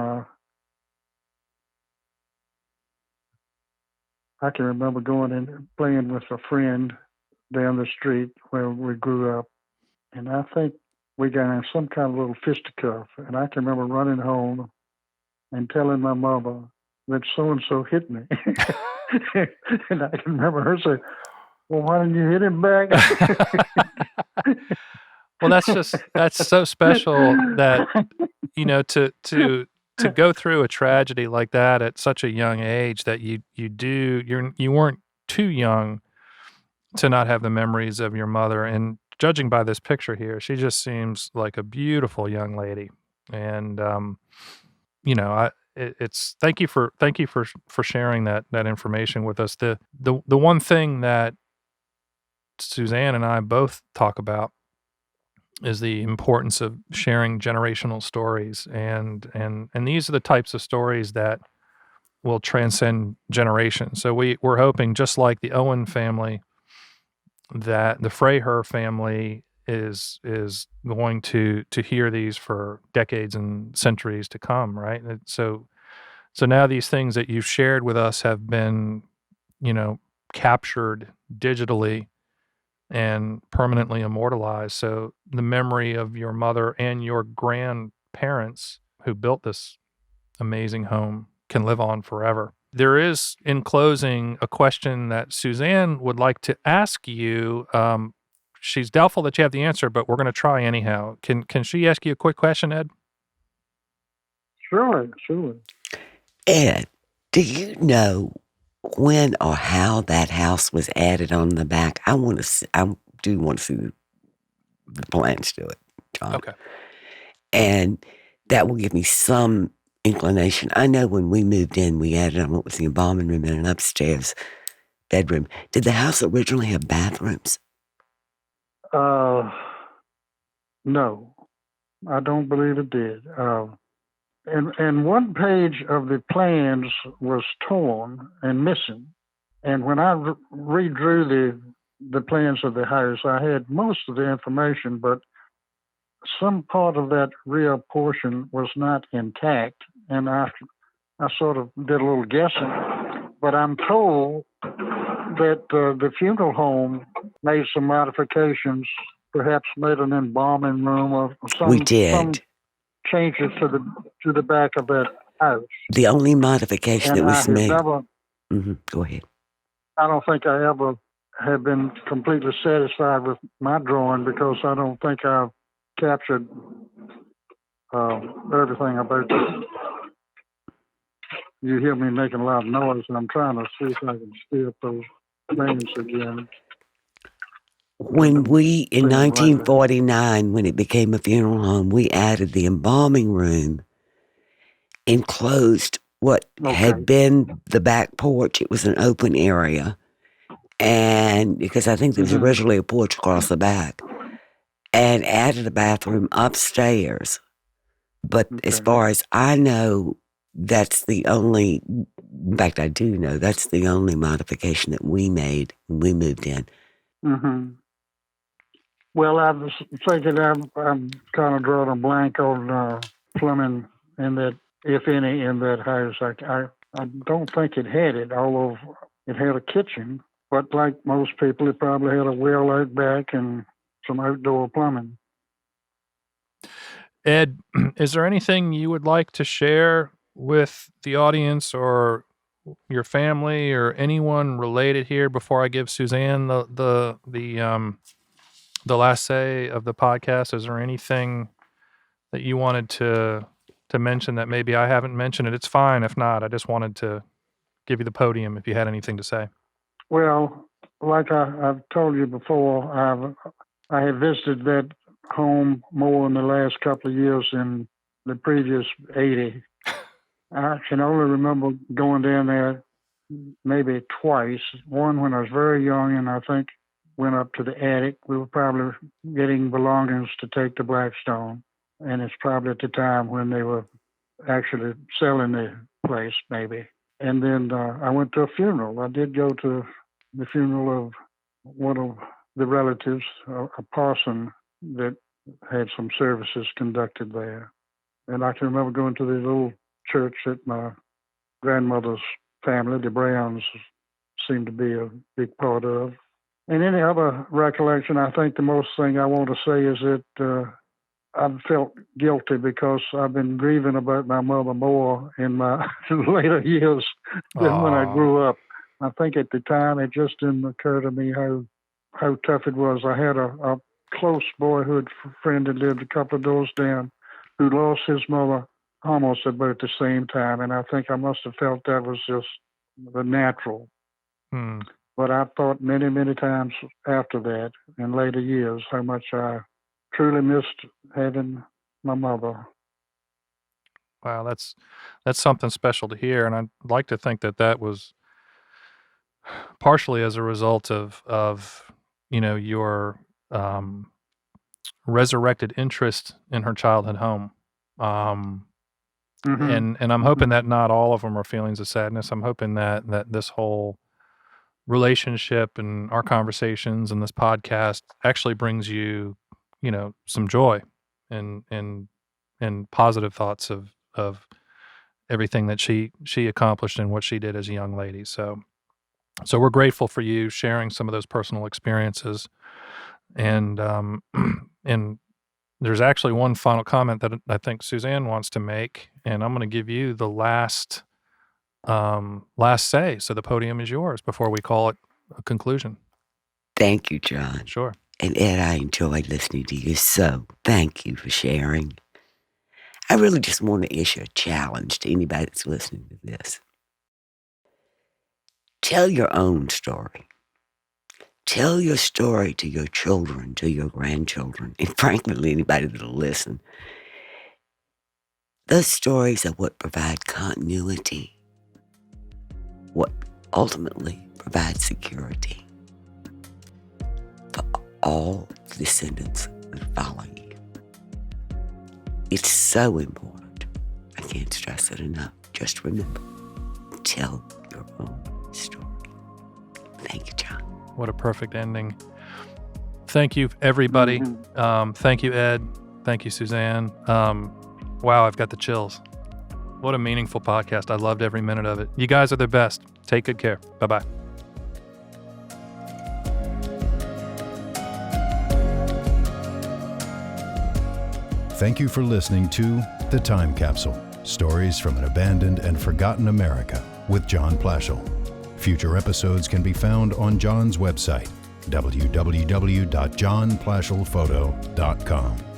Speaker 4: I can remember going and playing with a friend down the street where we grew up, and I think we got in some kind of little fisticuff, and I can remember running home and telling my mother that so-and-so hit me. And I can remember her saying, well, why didn't you hit him back?
Speaker 2: Well, that's so special that, to go through a tragedy like that at such a young age, that you weren't too young to not have the memories of your mother. And judging by this picture here, she just seems like a beautiful young lady. And it's thank you for sharing that information with us. The one thing that Suzanne and I both talk about is the importance of sharing generational stories, and these are the types of stories that will transcend generations. So we're hoping, just like the Owen family, that the Fraher family is going to hear these for decades and centuries to come, right? So now these things that you've shared with us have been, captured digitally and permanently immortalized. So the memory of your mother and your grandparents who built this amazing home can live on forever. There is, in closing, a question that Suzanne would like to ask you. She's doubtful that you have the answer, but we're going to try anyhow. Can she ask you a quick question, Ed?
Speaker 4: Sure.
Speaker 3: Ed, do you know when or how that house was added on the back? I do want to see the plans to it, John.
Speaker 2: Okay.
Speaker 3: And that will give me some inclination. I know when we moved in, we added on what was the embalming room and an upstairs bedroom. Did the house originally have bathrooms?
Speaker 4: No, I don't believe it did. And one page of the plans was torn and missing. And when I redrew the plans of the house, I had most of the information, but some part of that rear portion was not intact. And I sort of did a little guessing. But I'm told that the funeral home made some modifications, perhaps made an embalming room or
Speaker 3: We
Speaker 4: some
Speaker 3: did.
Speaker 4: changes to the back of that house.
Speaker 3: The only modification
Speaker 4: And
Speaker 3: that was made. Go ahead.
Speaker 4: I don't think I ever have been completely satisfied with my drawing because I don't think I've captured everything about it. You hear me making a lot of noise, and I'm trying to see if I can steer up those names again.
Speaker 3: When we, in 1949, when it became a funeral home, we added the embalming room, enclosed what had been the back porch. It was an open area. And because I think there was originally a porch across the back, and added a bathroom upstairs. But as far as I know, that's the only, in fact, I do know that's the only modification that we made when we moved in.
Speaker 4: Mm-hmm. Well, I was thinking I'm kind of drawing a blank on plumbing in that, if any, in that house. I don't think it had it, although it had a kitchen. But like most people, it probably had a well out back and some outdoor plumbing.
Speaker 2: Ed, is there anything you would like to share with the audience or your family or anyone related here before I give Suzanne the last say of the podcast? Is there anything that you wanted to mention that maybe I haven't mentioned? It's fine if not. I just wanted to give you the podium if you had anything to say.
Speaker 4: Well, like I've told you before, I have visited that home more in the last couple of years than the previous 80. I can only remember going down there maybe twice. One when I was very young, and I think went up to the attic. We were probably getting belongings to take to Blackstone, and it's probably at the time when they were actually selling the place, maybe. And then I went to a funeral. I did go to the funeral of one of the relatives, a parson that had some services conducted there. And I can remember going to the little church that my grandmother's family, the Browns, seemed to be a big part of. And any other recollection, I think the most thing I want to say is that I've felt guilty because I've been grieving about my mother more in my later years than when I grew up. I think at the time it just didn't occur to me how tough it was. I had a close boyhood friend that lived a couple of doors down who lost his mother almost about the same time, and I think I must have felt that was just the natural. But I thought many, many times after that, in later years, how much I truly missed having my mother.
Speaker 2: Wow, that's something special to hear, and I'd like to think that was partially as a result of your resurrected interest in her childhood home.
Speaker 4: Mhm.
Speaker 2: And I'm hoping that not all of them are feelings of sadness. I'm hoping that this whole relationship and our conversations and this podcast actually brings you, some joy and positive thoughts of everything that she accomplished and what she did as a young lady. So we're grateful for you sharing some of those personal experiences. And and there's actually one final comment that I think Suzanne wants to make, and I'm going to give you the last say. So the podium is yours before we call it a conclusion.
Speaker 3: Thank you, John.
Speaker 2: Sure.
Speaker 3: And Ed, I enjoyed listening to you, so thank you for sharing. I really just want to issue a challenge to anybody that's listening to this. Tell your own story. Tell your story to your children, to your grandchildren, and frankly, anybody that'll listen. Those stories are what provide continuity, what ultimately provides security for all descendants that follow you. It's so important. I can't stress it enough. Just remember, tell your own story. Thank you, John.
Speaker 2: What a perfect ending. Thank you, everybody. Thank you, Ed. Thank you, Suzanne. Wow, I've got the chills. What a meaningful podcast. I loved every minute of it. You guys are the best. Take good care. Bye-bye.
Speaker 1: Thank you for listening to The Time Capsule, Stories from an Abandoned and Forgotten America with John Plaschel. Future episodes can be found on John's website, www.johnplaschelphoto.com.